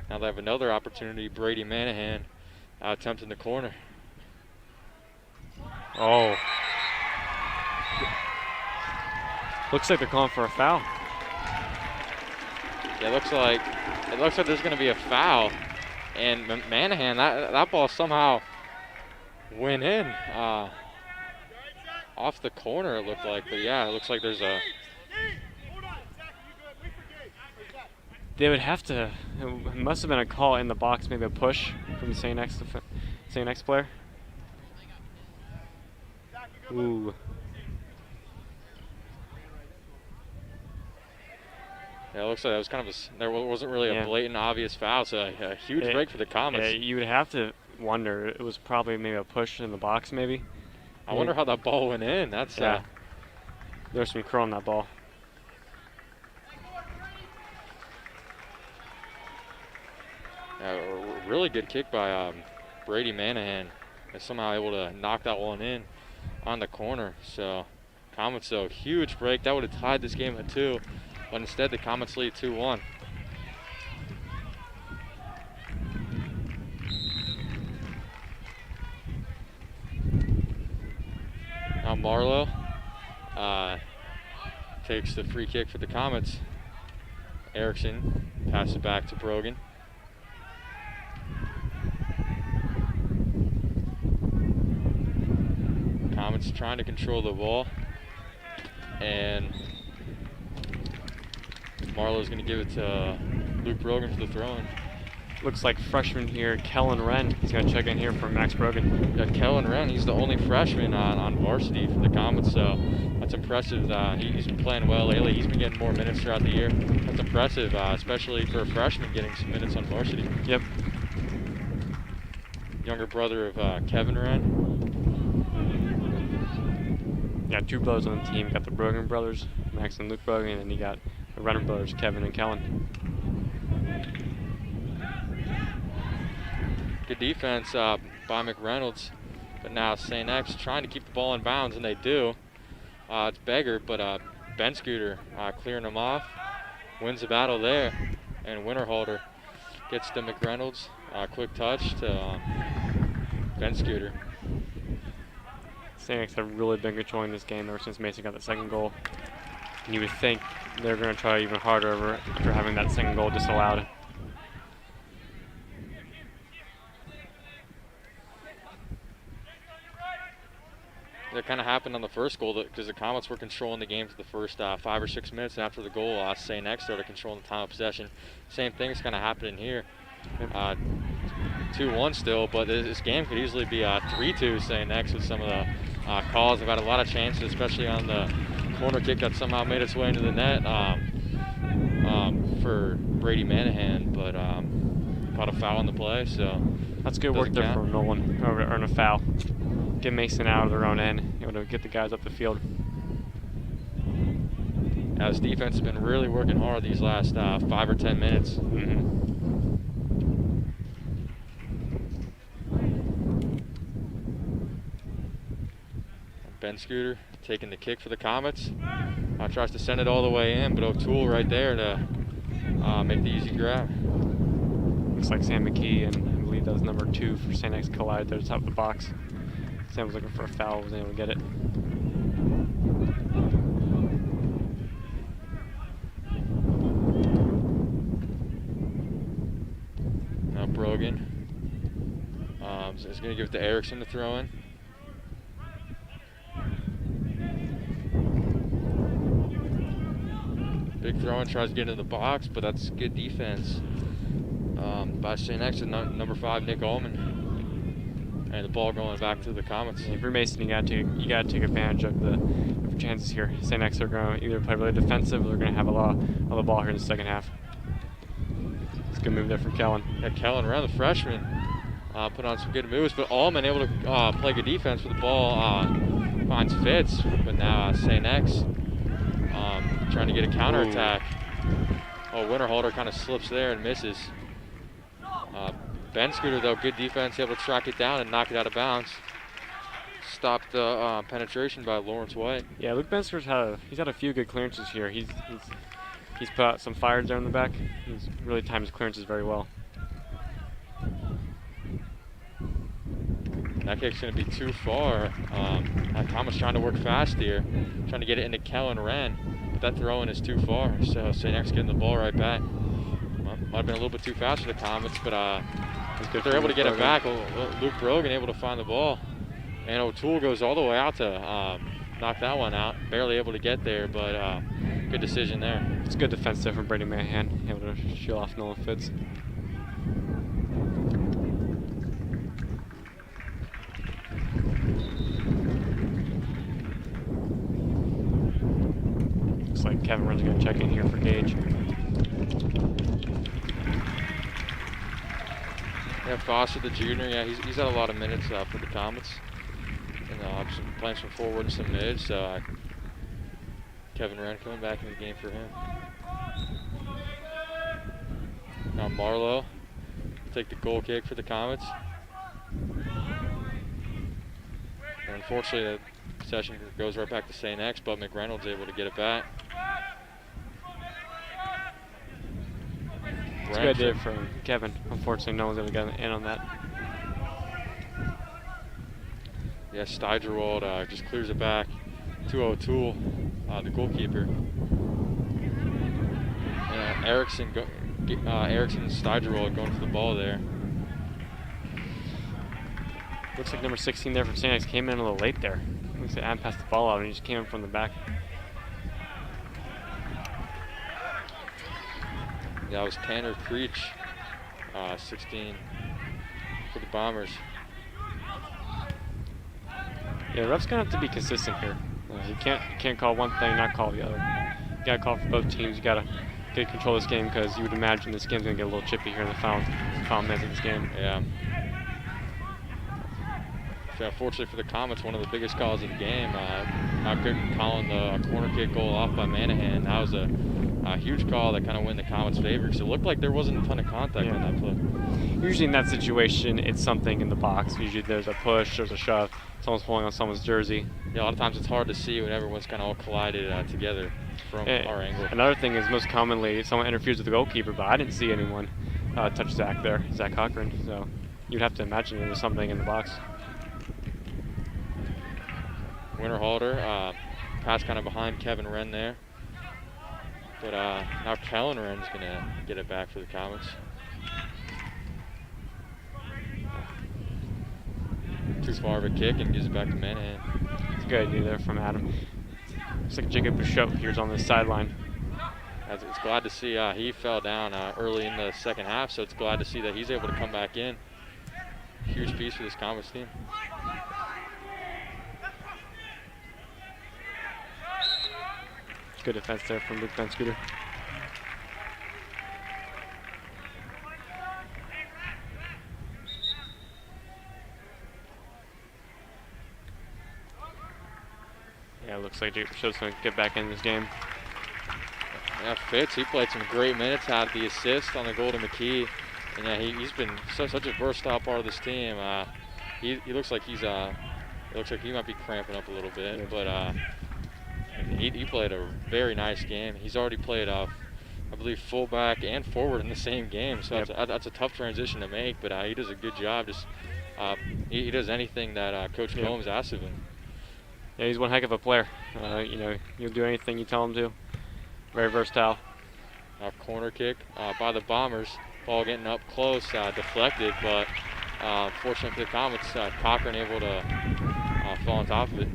[SPEAKER 1] Now they have another opportunity. Brady Manahan attempting the corner.
[SPEAKER 2] Oh. Looks like they're calling for a foul.
[SPEAKER 1] Yeah, it looks like there's going to be a foul, and Manahan, that ball somehow went in off the corner. It looked like, but yeah, it looks like there's a.
[SPEAKER 2] They would have to. It must have been a call in the box, maybe a push from the St. X player. Ooh.
[SPEAKER 1] Yeah, it looks like that was kind of there wasn't really a blatant, obvious foul, so a huge break for the Comets.
[SPEAKER 2] Yeah, you would have to wonder. It was probably maybe a push in the box, maybe.
[SPEAKER 1] I wonder how that ball went in. That's
[SPEAKER 2] there's some curl on that ball.
[SPEAKER 1] A really good kick by Brady Manahan. And somehow able to knock that one in on the corner. So Comets, though, huge break. That would have tied this game at 2, but instead the Comets lead 2-1. Now Marlowe takes the free kick for the Comets. Erickson passes it back to Brogan. Comets trying to control the ball, and Marlowe's going to give it to Luke Brogan for the throw-in.
[SPEAKER 2] Looks like freshman here, Kellen Wren. He's going to check in here for Max Brogan.
[SPEAKER 1] Yeah, Kellen Wren, he's the only freshman on varsity for the Comets, so that's impressive. He's been playing well lately. He's been getting more minutes throughout the year. That's impressive, especially for a freshman getting some minutes on varsity.
[SPEAKER 2] Yep.
[SPEAKER 1] Younger brother of Kevin Wren.
[SPEAKER 2] You got 2 brothers on the team. You got the Brogan brothers, Max and Luke Brogan, and you got the Renner brothers, Kevin and Kellen.
[SPEAKER 1] Good defense by McReynolds. But now St. X trying to keep the ball in bounds, and they do. It's Beggar, but Ben Scooter clearing them off. Wins the battle there. And Winterhalter gets to McReynolds. Quick touch to Ben Scooter.
[SPEAKER 2] St. X have really been controlling this game ever since Mason got the second goal. And you would think they're going to try even harder after having that second goal disallowed.
[SPEAKER 1] That kind of happened on the first goal because the Comets were controlling the game for the first 5 or 6 minutes. After the goal, St. X started controlling the time of possession. Same thing is kind of happening here. 2-1 still, but this game could easily be 3-2 St. X with some of the calls. They've had a lot of chances, especially on the corner kick that somehow made its way into the net for Brady Manahan, but caught a foul on the play, so
[SPEAKER 2] that's good work there from Nolan to earn a foul. Get Mason out of their own end, able to get the guys up the field.
[SPEAKER 1] Now his defense has been really working hard these last 5 or 10 minutes. Ben Scooter taking the kick for the Comets. Tries to send it all the way in, but O'Toole right there to make the easy grab.
[SPEAKER 2] Looks like Sam McKee, and I believe that was number 2 for St. X collided there at the top of the box. Sam was looking for a foul, wasn't able to get it.
[SPEAKER 1] Now Brogan is going to give it to Erickson to throw in. Big throw in, tries to get into the box, but that's good defense by St. X and number 5 Nick Ullman. And the ball going back to the Comets.
[SPEAKER 2] If you're Mason, you gotta take advantage of the chances here. St. X are going to either play really defensive, or they're going to have a lot of the ball here in the second half. It's a good move there from Kellen.
[SPEAKER 1] Yeah, Kellen around the freshman, put on some good moves, but Ullman able to play good defense with the ball. Finds Fitz, but now St. X trying to get a counterattack. Oh, Winterhalter kind of slips there and misses. Ben Scooter, though, good defense, able to track it down and knock it out of bounds. Stopped the penetration by Lawrence White.
[SPEAKER 2] Yeah, Luke Ben Scooter's had a few good clearances here. He's put out some fires there in the back. He's really timed his clearances very well.
[SPEAKER 1] That kick's going to be too far. Thomas trying to work fast here, trying to get it into Kellen Wren, but that throw-in is too far. So St. X getting the ball right back. Might have been a little bit too fast for the Comets, but if they're able to get it back, Luke Brogan able to find the ball. And O'Toole goes all the way out to knock that one out. Barely able to get there, but good decision there.
[SPEAKER 2] It's good defense there from Brady Manahan, able to shield off Nolan Fitz. Looks like Kevin Wren's going to check in here for Gage.
[SPEAKER 1] Yeah, Foster, the junior, yeah, he's had a lot of minutes for the Comets. And playing some forward and some mid, so Kevin Wren coming back in the game for him. Now Marlowe take the goal kick for the Comets. And unfortunately, the possession goes right back to St. X, but McReynolds able to get it back.
[SPEAKER 2] It's a good idea from Kevin. Unfortunately, no one's able to get in on that.
[SPEAKER 1] Yeah, Steigerwald just clears it back to O'Toole, the goalkeeper. Erickson and Steigerwald going for the ball there.
[SPEAKER 2] Looks like number 16 there from St. X came in a little late there. Looks like Adam passed the ball out and he just came in from the back.
[SPEAKER 1] That was Tanner Creech, 16 for the Bombers.
[SPEAKER 2] Yeah, ref's gonna have to be consistent here. You can't call one thing, not call the other. You gotta call for both teams. You gotta get control of this game because you would imagine this game's gonna get a little chippy here in the final minutes of this game.
[SPEAKER 1] Yeah. fortunately for the Comets, one of the biggest calls of the game. Calling the corner kick goal off by Manahan. That was a huge call that kind of went in the Comets' favor because it looked like there wasn't a ton of contact on that play.
[SPEAKER 2] Usually in that situation, it's something in the box. Usually there's a push, there's a shove, someone's pulling on someone's jersey.
[SPEAKER 1] Yeah, a lot of times it's hard to see when everyone's kind of all collided together from our angle.
[SPEAKER 2] Another thing is most commonly someone interferes with the goalkeeper, but I didn't see anyone touch Zach there, Zach Cochran. So you'd have to imagine there was something in the box.
[SPEAKER 1] Winterhalter, pass kind of behind Kevin Wren there. But now Kellen Wren's going to get it back for the Comets. Too far of a kick and gives it back to Manahan.
[SPEAKER 2] It's a good idea there from Adam. Looks like Jacob Bouchot here's on the sideline.
[SPEAKER 1] It's glad to see he fell down early in the second half, so it's glad to see that he's able to come back in. Huge piece for this Comets team.
[SPEAKER 2] Good defense there from Luke Van Scooter. Yeah, it looks like Jacob Bouchot's going to get back in this game.
[SPEAKER 1] Yeah, Fitz, he played some great minutes, had the assist on the goal to McKee. And yeah, he's been such a versatile part of this team. He looks like it looks like he might be cramping up a little bit, yeah. But he played a very nice game. He's already played, I believe, fullback and forward in the same game, so yep. That's a tough transition to make. But he does a good job. Just he does anything that Coach
[SPEAKER 2] yep.
[SPEAKER 1] Combs asks of him.
[SPEAKER 2] Yeah, he's one heck of a player. You know, he'll do anything you tell him to. Very versatile.
[SPEAKER 1] Corner kick by the Bombers. Ball getting up close, deflected, but fortunately for the Comets, Cochran able to fall on top of it.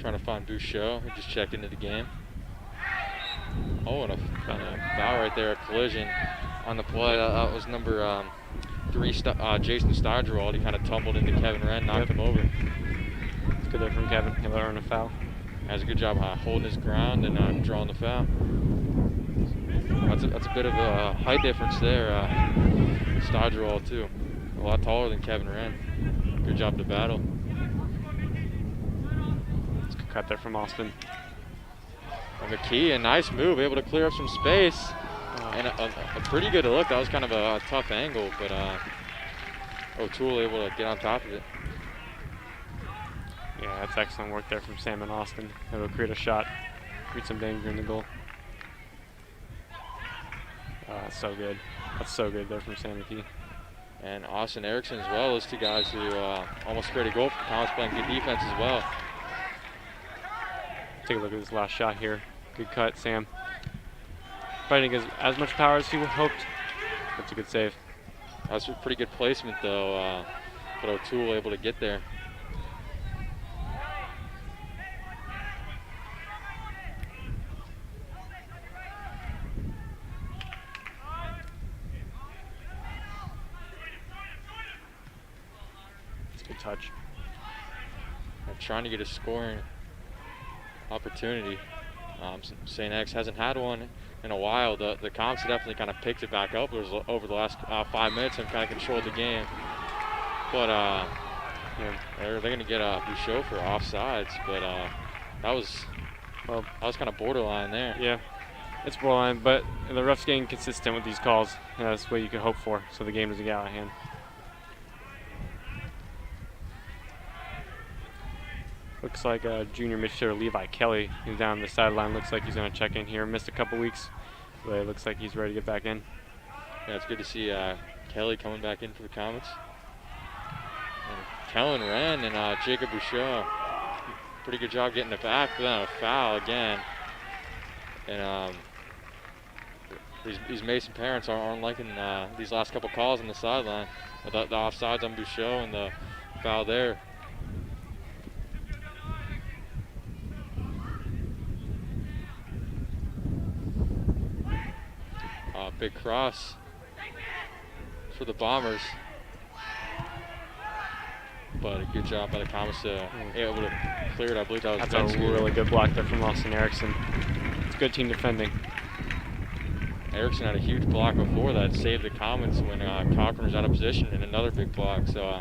[SPEAKER 1] Trying to find Bouchot, who just checked into the game. Oh, and a foul right there, a collision on the play. That was number 3, Jason Steigerwald. He kind of tumbled into Kevin Wren, knocked him over.
[SPEAKER 2] It's good there from Kevin. He'll earn a foul.
[SPEAKER 1] Has a good job holding his ground and drawing the foul. That's a bit of a height difference there. Steigerwald too, a lot taller than Kevin Wren. Good job to battle.
[SPEAKER 2] It's a good cut there from Austin.
[SPEAKER 1] And McKee, a nice move, able to clear up some space. And a pretty good look. That was kind of a tough angle, but O'Toole able to get on top of it.
[SPEAKER 2] Yeah, that's excellent work there from Sam and Austin. It'll create a shot, create some danger in the goal. That's so good. That's so good there from Sam McKee.
[SPEAKER 1] And Austin Erickson as well. Those two guys who almost created a goal for the Comets, playing good defense as well.
[SPEAKER 2] Take a look at this last shot here. Good cut, Sam. Fighting as much power as he hoped. That's a good save.
[SPEAKER 1] That's a pretty good placement though, but O'Toole able to get there.
[SPEAKER 2] It's a good touch.
[SPEAKER 1] They're trying to get a scoring opportunity. St. X hasn't had one in a while. The Comets definitely kind of picked it back up. It was over the last 5 minutes and kind of controlled the game. But they're going to get Bouchot for offsides. But that was kind of borderline there.
[SPEAKER 2] Yeah, it's borderline. But the ref's getting consistent with these calls. That's what you can hope for, so the game doesn't get out of hand. Looks like junior midfielder Levi Kelly is down the sideline. Looks like he's going to check in here. Missed a couple weeks, but it looks like he's ready to get back in.
[SPEAKER 1] Yeah, it's good to see Kelly coming back in for the Comets. And Kellen Wren and Jacob Bouchot. Pretty good job getting it back, but then a foul again. And these Mason parents aren't liking these last couple calls on the sideline. The offsides on Bouchot and the foul there. Big cross for the Bombers, but a good job by the Comets to able to clear it. I believe that was
[SPEAKER 2] That's a really good block there from Austin Erickson. good team defending.
[SPEAKER 1] Erickson had a huge block before that, saved the Comets when Cochran was out of position, and another big block. So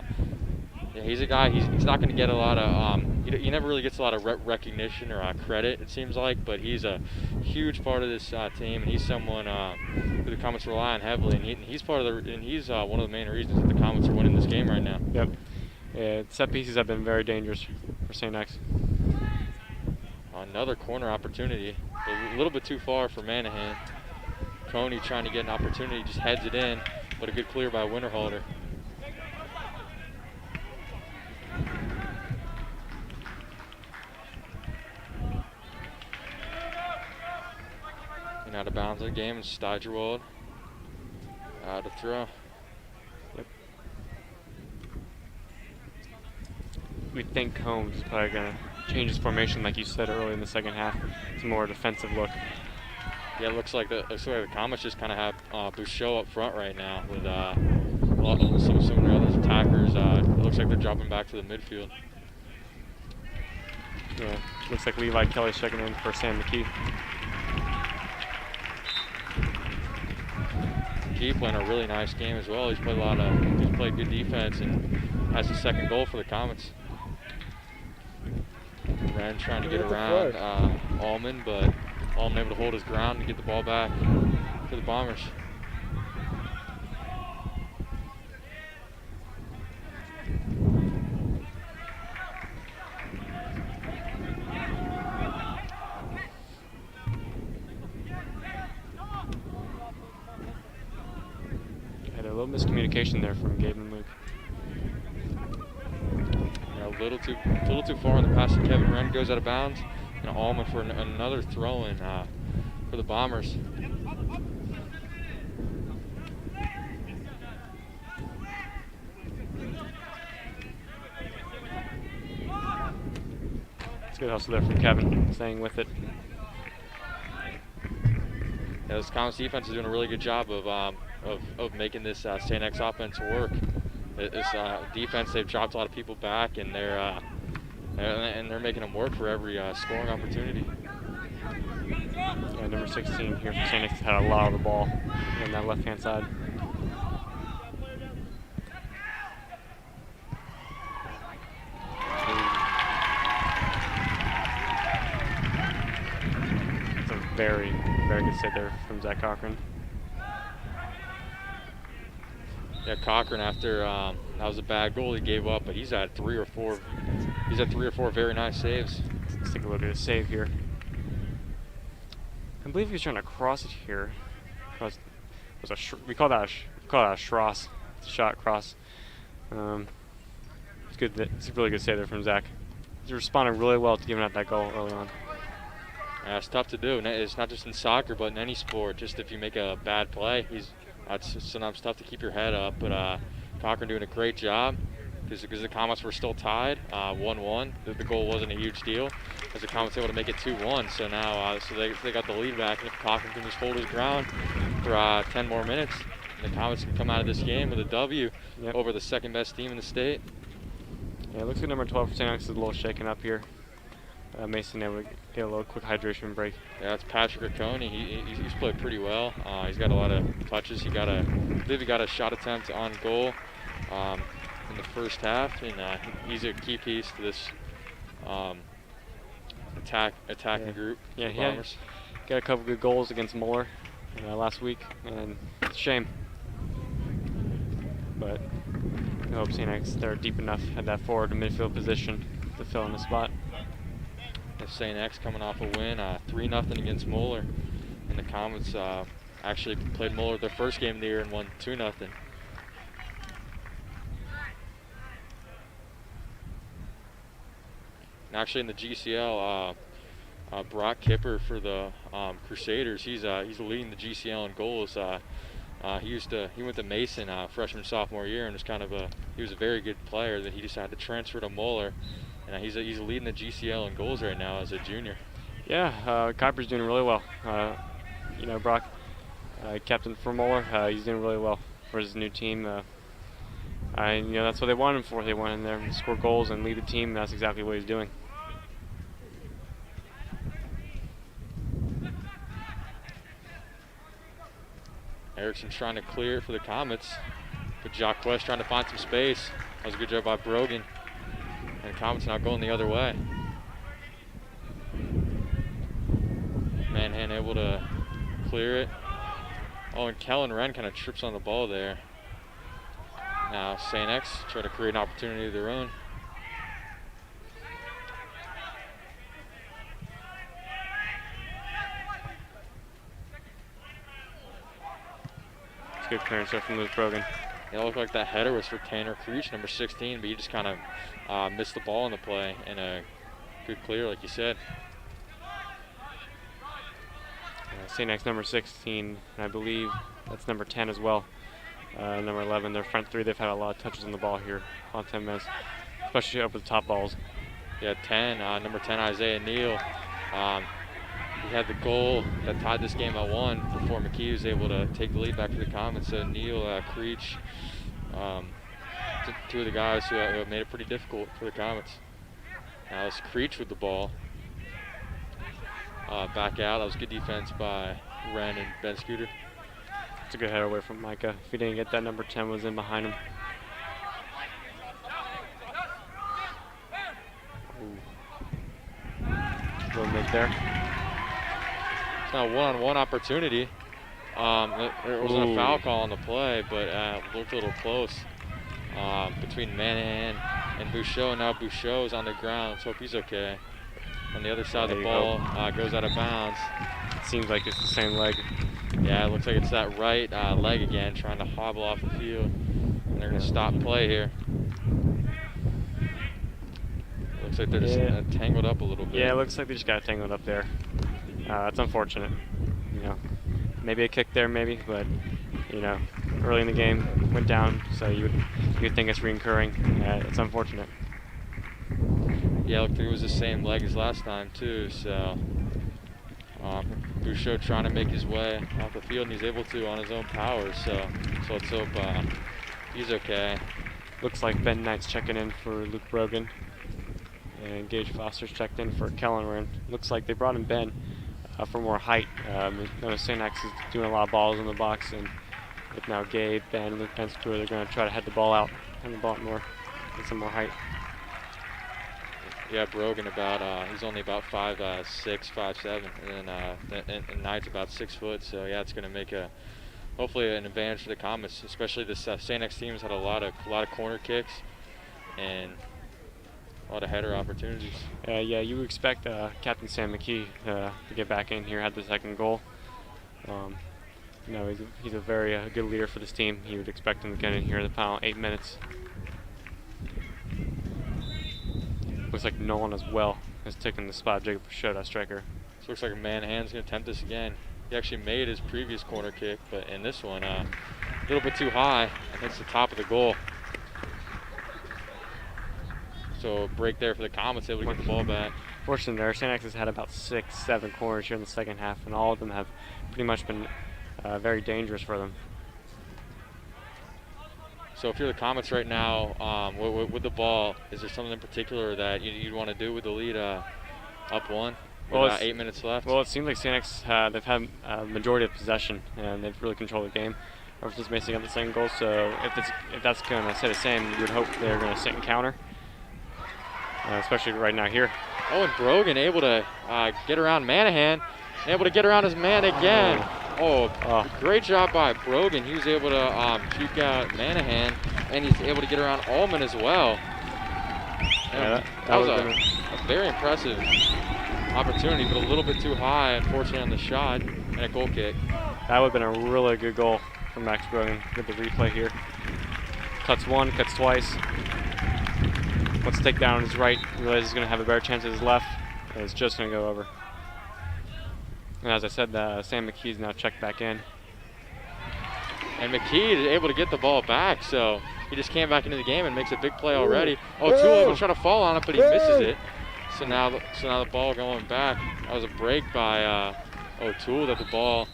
[SPEAKER 1] yeah, he's a guy. He's not going to get a lot of. He never really gets a lot of recognition or credit, it seems like. But he's a huge part of this team, and he's someone who the Comets rely on heavily. And he's part of the. And he's one of the main reasons that the Comets are winning this game right now.
[SPEAKER 2] Yep. Yeah, set pieces have been very dangerous for St. X.
[SPEAKER 1] Another corner opportunity, a little bit too far for Manahan. Coney trying to get an opportunity, just heads it in, but a good clear by Winterhalter. And out of bounds of the game, it's Steigerwald. Out to throw.
[SPEAKER 2] Yep. We think Combs is probably going to change his formation, like you said early in the second half. It's a more defensive look.
[SPEAKER 1] Yeah, it looks like the Comets just kind of have Bouchot up front right now with some of the other attackers. It looks like they're dropping back to the midfield.
[SPEAKER 2] Yeah, looks like Levi Kelly's checking in for Sam McKee.
[SPEAKER 1] McKee playing a really nice game as well. He's played good defense and has the second goal for the Comets. Wren trying to get around Allman, but Allman able to hold his ground and get the ball back for the Bombers.
[SPEAKER 2] Had a little miscommunication there from Gabe and Luke.
[SPEAKER 1] Yeah, a little too far on the pass to Kevin Wren, goes out of bounds. And Allman for another throw-in for the Bombers.
[SPEAKER 2] It's a good hustle there from Kevin, staying with it.
[SPEAKER 1] Yeah, this Comets defense is doing a really good job of making this St. X offense work. This defense, they've dropped a lot of people back, and they're making them work for every scoring opportunity.
[SPEAKER 2] Yeah, number 16 here for St. X had a lot of the ball on that left-hand side. It's a very, very good save there from Zach Cochran.
[SPEAKER 1] Yeah, Cochran, after that was a bad goal he gave up, but he's had three or four very nice saves.
[SPEAKER 2] Let's take a look at his save here. I believe he was trying to cross it here. We call that a schross. It's a shot cross. It's good. It's a really good save there from Zach. He's responding really well to giving out that goal early on.
[SPEAKER 1] Yeah, it's tough to do. It's not just in soccer, but in any sport. Just if you make a bad play, it's sometimes tough to keep your head up. But Cochran doing a great job. Because the Comets were still tied, 1-1. The goal wasn't a huge deal, as the Comets able to make it 2-1. So now, they got the lead back, and if Cochran can just hold his ground for 10 more minutes, the Comets can come out of this game with a W over the second best team in the state.
[SPEAKER 2] Yeah, it looks like number 12 for St. X is a little shaken up here. Mason able to get a little quick hydration break.
[SPEAKER 1] Yeah, that's Patrick Oconee. He's played pretty well. He's got a lot of touches. I believe he got a shot attempt on goal in the first half, and he's a key piece to this attacking group.
[SPEAKER 2] Yeah, he got a couple good goals against Muller last week, and it's a shame. But I hope St. X, they're deep enough at that forward to midfield position to fill in the spot.
[SPEAKER 1] St. X coming off a win, 3-0 against Muller, and the Comets actually played Muller their first game of the year and won 2-0. And actually in the GCL, Brock Kipper for the Crusaders, he's leading the GCL in goals. He went to Mason freshman sophomore year and he was a very good player. That he decided to transfer to Muller, and he's leading the GCL in goals right now as a junior.
[SPEAKER 2] Yeah, Kuiper's doing really well. Brock, captain for Muller, he's doing really well for his new team. That's what they want him for. They want him there to score goals and lead the team. That's exactly what he's doing.
[SPEAKER 1] Erickson trying to clear it for the Comets. But Jacques trying to find some space. That was a good job by Brogan. And Comets now going the other way. Manhan able to clear it. Oh, and Kellen Wren kind of trips on the ball there. Now St. X try to create an opportunity of their own.
[SPEAKER 2] It's good clearance there from Luke Brogan.
[SPEAKER 1] It looked like that header was for Tanner Creech, number 16, but he just kind of missed the ball in the play, and a good clear, like you said.
[SPEAKER 2] St. X number 16, and I believe that's number 10 as well. Number 11, their front three, they've had a lot of touches on the ball here on 10 minutes, especially up with the top balls.
[SPEAKER 1] Yeah, 10, number 10, Isaiah Neal. He had the goal that tied this game at 1 before McKee was able to take the lead back for the Comets. So Neal, Creech, two of the guys who made it pretty difficult for the Comets. Now it's Creech with the ball. Back out. That was good defense by Wren and Ben Scooter.
[SPEAKER 2] It's a good header away from Micah. If he didn't get that, number 10 was in behind him. Little mid there.
[SPEAKER 1] It's now a one-on-one opportunity. There wasn't a foul call on the play, but it looked a little close between Manahan and Bouchot. Now Bouchot is on the ground. Let's hope he's okay. On the other side of the ball, goes out of bounds.
[SPEAKER 2] It seems like it's the same leg.
[SPEAKER 1] Yeah, it looks like it's that right leg again, trying to hobble off the field. And they're going to stop play here. It looks like they're just tangled up a little bit.
[SPEAKER 2] Yeah, it looks like they just got tangled up there. That's unfortunate. You know, maybe a kick there, maybe, but you know, early in the game went down, so you would think it's recurring. It's unfortunate.
[SPEAKER 1] Yeah, looked like it was the same leg as last time too. So Bouchot trying to make his way off the field, and he's able to on his own power. So let's hope he's okay.
[SPEAKER 2] Looks like Ben Knight's checking in for Luke Brogan, and Gage Foster's checked in for Kellen Wren. Looks like they brought in Ben for more height. St. X is doing a lot of balls in the box, and with now Gabe, Ben, Luke Pensker, they're going to try to head the ball out, head the ball out more, get some more height.
[SPEAKER 1] Yeah, Brogan he's only about 5'6", 5'7", and Knight's about 6 foot. So yeah, it's going to make hopefully an advantage for the Comets, especially this St. X team has had a lot of corner kicks and a lot of header opportunities.
[SPEAKER 2] Yeah, you would expect Captain Sam McKee to get back in here, had the second goal. You know, he's a very good leader for this team. You would expect him to get in here in the final 8 minutes. Looks like Nolan as well has taken the spot of Jacob Bouchot, striker.
[SPEAKER 1] So looks like Manhan's going to attempt this again. He actually made his previous corner kick, but in this one, a little bit too high, and hits the top of the goal. So a break there for the Comets, able to get the ball back.
[SPEAKER 2] Fortunately there, St. X has had about 6, 7 corners here in the second half, and all of them have pretty much been very dangerous for them.
[SPEAKER 1] So if you're the Comets right now, with the ball, is there something in particular that you'd want to do with the lead up 1? Well, about 8 minutes left.
[SPEAKER 2] Well, it seems like St. X, they've had a majority of possession, and they've really controlled the game ever since Mason got the second goal. So if that's going to stay the same, you would hope they're going to sit and counter, especially right now here.
[SPEAKER 1] Oh, and Brogan able to get around Manahan, able to get around his man again. Great job by Brogan. He was able to juke out Manahan, and he's able to get around Allman as well.
[SPEAKER 2] Yeah,
[SPEAKER 1] that was a very impressive opportunity, but a little bit too high, unfortunately, on the shot, and a goal kick.
[SPEAKER 2] That would have been a really good goal from Max Brogan. Get the replay here. Cuts one, cuts twice. Wants to take down on his right. Realizes he's going to have a better chance at his left. And it's just going to go over. And as I said, Sam McKee's now checked back in.
[SPEAKER 1] And McKee is able to get the ball back, so he just came back into the game and makes a big play already. O'Toole will try to fall on it, but he misses it. So now the ball going back. That was a break by O'Toole, that the ball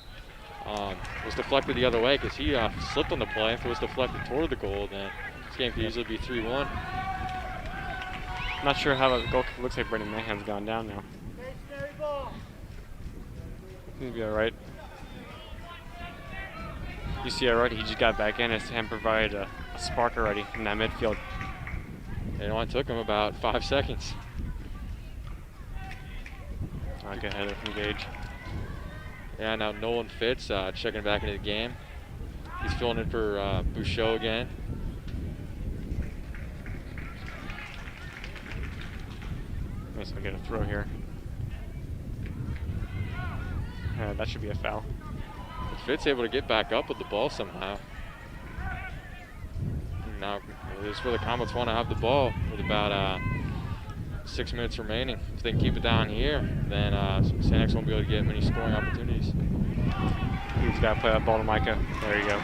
[SPEAKER 1] was deflected the other way because he slipped on the play. If it was deflected toward the goal, then this game could easily be 3-1.
[SPEAKER 2] Not sure how the goal kick looks like. Brendan Mahan's gone down now. He'll be all right. you see already, he just got back in and provided a spark already in that midfield.
[SPEAKER 1] It only took him about 5 seconds.
[SPEAKER 2] Good header from Gage.
[SPEAKER 1] Yeah, now Nolan Fitz checking back into the game. He's filling in for Bouchot again.
[SPEAKER 2] Nice, we'll get a throw here. That should be a foul.
[SPEAKER 1] Fitz able to get back up with the ball somehow. Now, this is where the Comets want to have the ball with about 6 minutes remaining. If they can keep it down here, then St. X won't be able to get many scoring opportunities.
[SPEAKER 2] He's got to play that ball to Micah. There you go.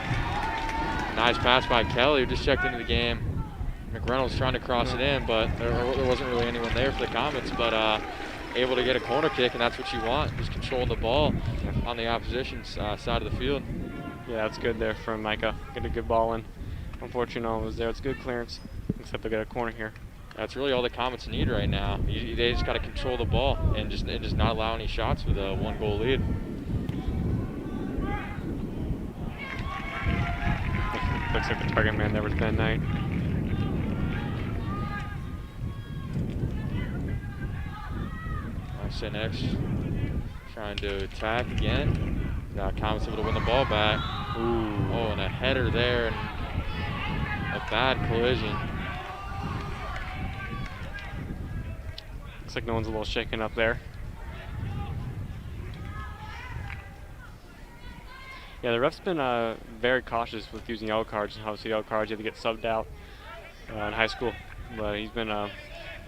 [SPEAKER 1] Nice pass by Kelly, who just checked into the game. McReynolds trying to cross it in, but there wasn't really anyone there for the Comets, but able to get a corner kick, and that's what you want, just controlling the ball on the opposition's side of the field.
[SPEAKER 2] Yeah, that's good there from Micah. Get a good ball in. Unfortunately, no one was there. It's good clearance, except they'll get a corner here.
[SPEAKER 1] That's really all the Comets need right now. They just got to control the ball and just not allow any shots with a 1-goal lead.
[SPEAKER 2] Looks like the target man there was Ben Knight.
[SPEAKER 1] St. X trying to attack again. Comets able to win the ball back. Ooh. Oh, and a header there and a bad collision.
[SPEAKER 2] Looks like no one's a little shaken up there. Yeah, the ref's been very cautious with using yellow cards. And obviously, yellow cards you have to get subbed out in high school. But he's been, I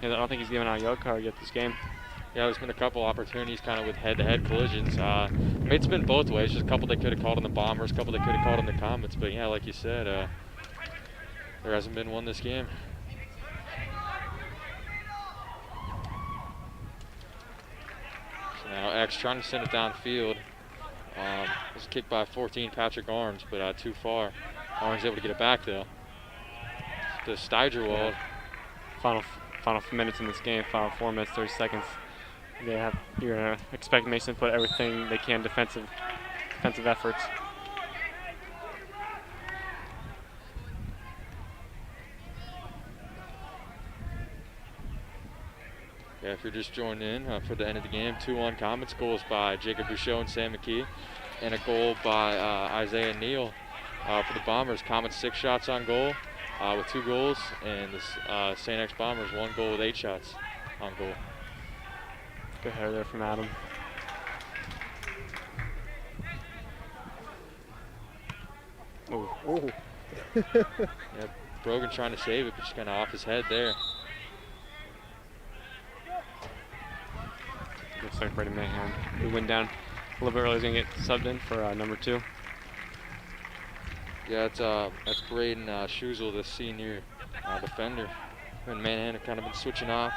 [SPEAKER 2] don't think he's given out a yellow card yet this game.
[SPEAKER 1] Yeah, there's been a couple opportunities kind of with head-to-head collisions. It's been both ways. Just a couple they could have called on the Bombers, a couple they could have called on the Comets. But yeah, like you said, there hasn't been one this game. So now X trying to send it downfield. It was kicked by 14 Patrick Arms, but too far. Arms able to get it back though. To Steigerwald.
[SPEAKER 2] Final minutes in this game. Final 4 minutes, 30 seconds. You're gonna expect Mason to put everything they can defensive efforts.
[SPEAKER 1] Yeah, if you're just joining in for the end of the game, 2-1 Comets. Goals by Jacob Bouchot and Sam McKee, and a goal by Isaiah Neal for the Bombers. Comets 6 shots on goal with 2 goals, and the St. X Bombers 1 goal with 8 shots on goal.
[SPEAKER 2] Good header there from Adam.
[SPEAKER 1] Oh. Yeah, Brogan trying to save it, but just kind of off his head there.
[SPEAKER 2] Looks like Brady Mahan, who went down a little bit early, is going to get subbed in for number 2.
[SPEAKER 1] Yeah, that's Braden Schuzel, the senior defender. And Mahan have kind of been switching off.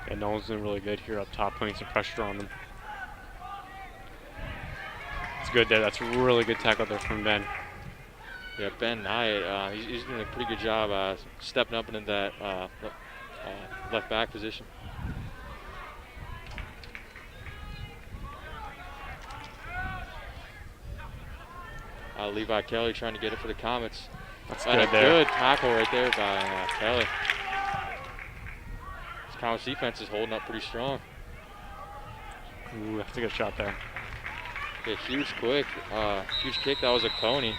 [SPEAKER 2] Yeah, Nolan's doing really good here up top, putting some pressure on them. It's good there. That's a really good tackle there from Ben.
[SPEAKER 1] Yeah, Ben Knight, he's doing a pretty good job stepping up into that left back position. Levi Kelly trying to get it for the Comets.
[SPEAKER 2] That's
[SPEAKER 1] and
[SPEAKER 2] good
[SPEAKER 1] a
[SPEAKER 2] there.
[SPEAKER 1] good tackle right there by Kelly. This Comets defense is holding up pretty strong.
[SPEAKER 2] Ooh, that's a good shot there.
[SPEAKER 1] Yeah, huge kick. That was a Coney,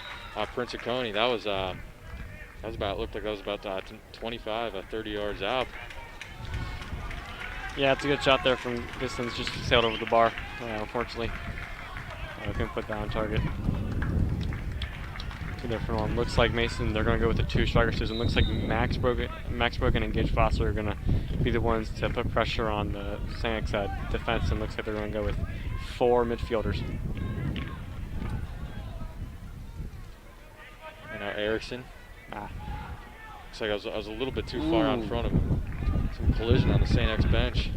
[SPEAKER 1] Prince of Coney. That was about, looked like that was about 25, 30 yards out.
[SPEAKER 2] Yeah, it's a good shot there from distance, just sailed over the bar, unfortunately. Couldn't put that on target. There for one. Looks like Mason, they're going to go with the 2 striker system. Looks like Max Brogan and Gage Foster are going to be the ones to put pressure on the St. X defense, and looks like they're going to go with 4 midfielders.
[SPEAKER 1] And now Erickson. Looks like I was a little bit too far out in front of him. Some collision on the St. X bench.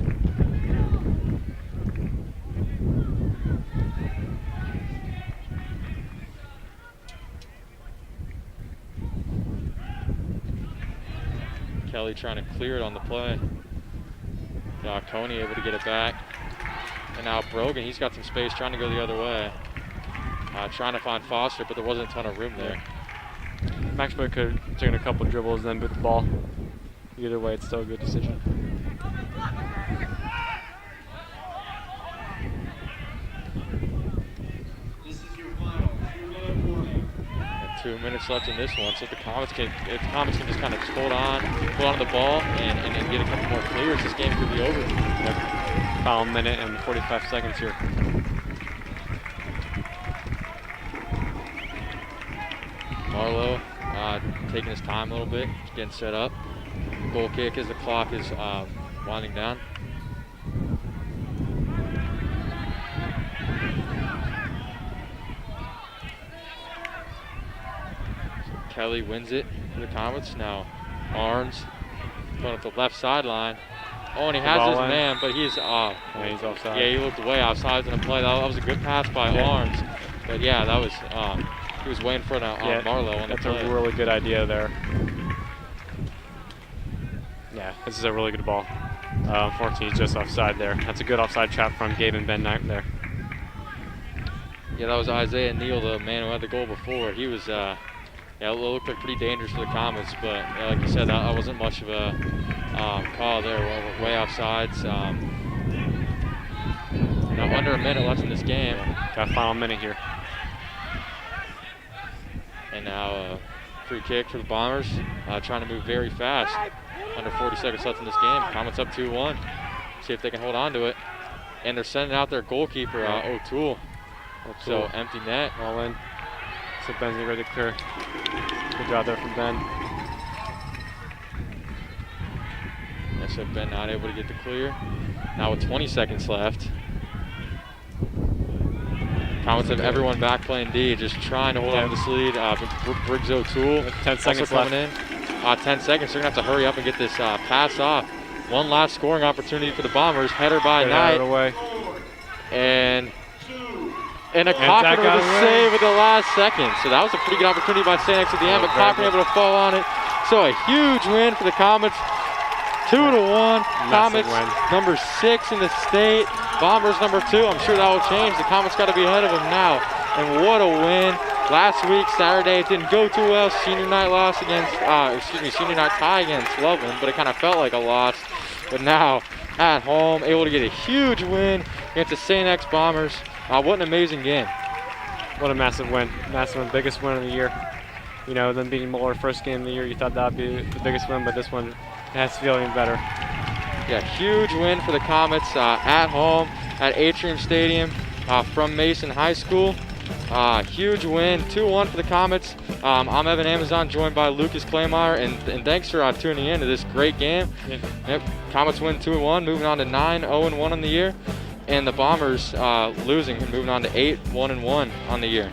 [SPEAKER 1] Kelly trying to clear it on the play. Coney able to get it back. And now Brogan, he's got some space trying to go the other way. Trying to find Foster, but there wasn't a ton of room there.
[SPEAKER 2] Max Boyd could have taken a couple dribbles and then boot the ball. Either way, it's still a good decision.
[SPEAKER 1] And 2 minutes left in this one, so if the Comets can just kind of hold on to the ball and get a couple more clears, this game could be over.
[SPEAKER 2] Final minute and 45 seconds here.
[SPEAKER 1] Marlowe taking his time a little bit, getting set up. Goal kick as the clock is winding down. So Kelly wins it for the Comets. Now Arns going up the left sideline. Oh, and he has his man, but he's off.
[SPEAKER 2] Yeah, he's offside.
[SPEAKER 1] Yeah, he looked way outside in the play. That was a good pass by Arns. But yeah, that was he was way in front of Marlowe on the play.
[SPEAKER 2] That's a really good idea there. Yeah, this is a really good ball. Unfortunately, he's just offside there. That's a good offside trap from Gabe and Ben Knight there.
[SPEAKER 1] Yeah, that was Isaiah Neal, the man who had the goal before. He was, yeah, it looked like pretty dangerous for the Comets, but yeah, like you said, that wasn't much of a call there. We're way offsides. Now under a minute left in this game.
[SPEAKER 2] Got a final minute here.
[SPEAKER 1] And now a free kick for the Bombers, trying to move very fast. Under 40 seconds left in this game. Comets up 2-1. See if they can hold on to it. And they're sending out their goalkeeper, O'Toole. So empty net.
[SPEAKER 2] All in. So Ben's ready to clear. Good job there from Ben.
[SPEAKER 1] Yeah, so Ben not able to get the clear. Now with 20 seconds left. Comets have everyone back playing D, just trying to hold on to this lead. Briggs O'Toole
[SPEAKER 2] 10 seconds
[SPEAKER 1] coming in. 10 seconds, they're going to have to hurry up and get this pass off. One last scoring opportunity for the Bombers. Header by Knight. And a Cochran with a save at the last second. So that was a pretty good opportunity by St. X at the end, but Cochran able to fall on it. So a huge win for the Comets. 2-1. Comets number 6 in the state. Bombers number 2. I'm sure that will change. The Comets got to be ahead of them now. And what a win. Last week, Saturday, it didn't go too well. Senior night loss against, senior night tie against Loveland, but it kind of felt like a loss. But now, at home, able to get a huge win against the St. X Bombers. What an amazing game.
[SPEAKER 2] What a massive win. Massive win, biggest win of the year. You know, them beating Muller first game of the year, you thought that would be the biggest win, but this one has to feel even better.
[SPEAKER 1] Yeah, huge win for the Comets at home at Atrium Stadium from Mason High School. Huge win, 2-1 for the Comets. I'm Evan Amazon, joined by Lucas Claymire, and thanks for tuning in to this great game.
[SPEAKER 2] Yeah.
[SPEAKER 1] Yep, Comets win 2-1, moving on to 9-0-1 on the year, and the Bombers losing and moving on to 8-1-1 on the year.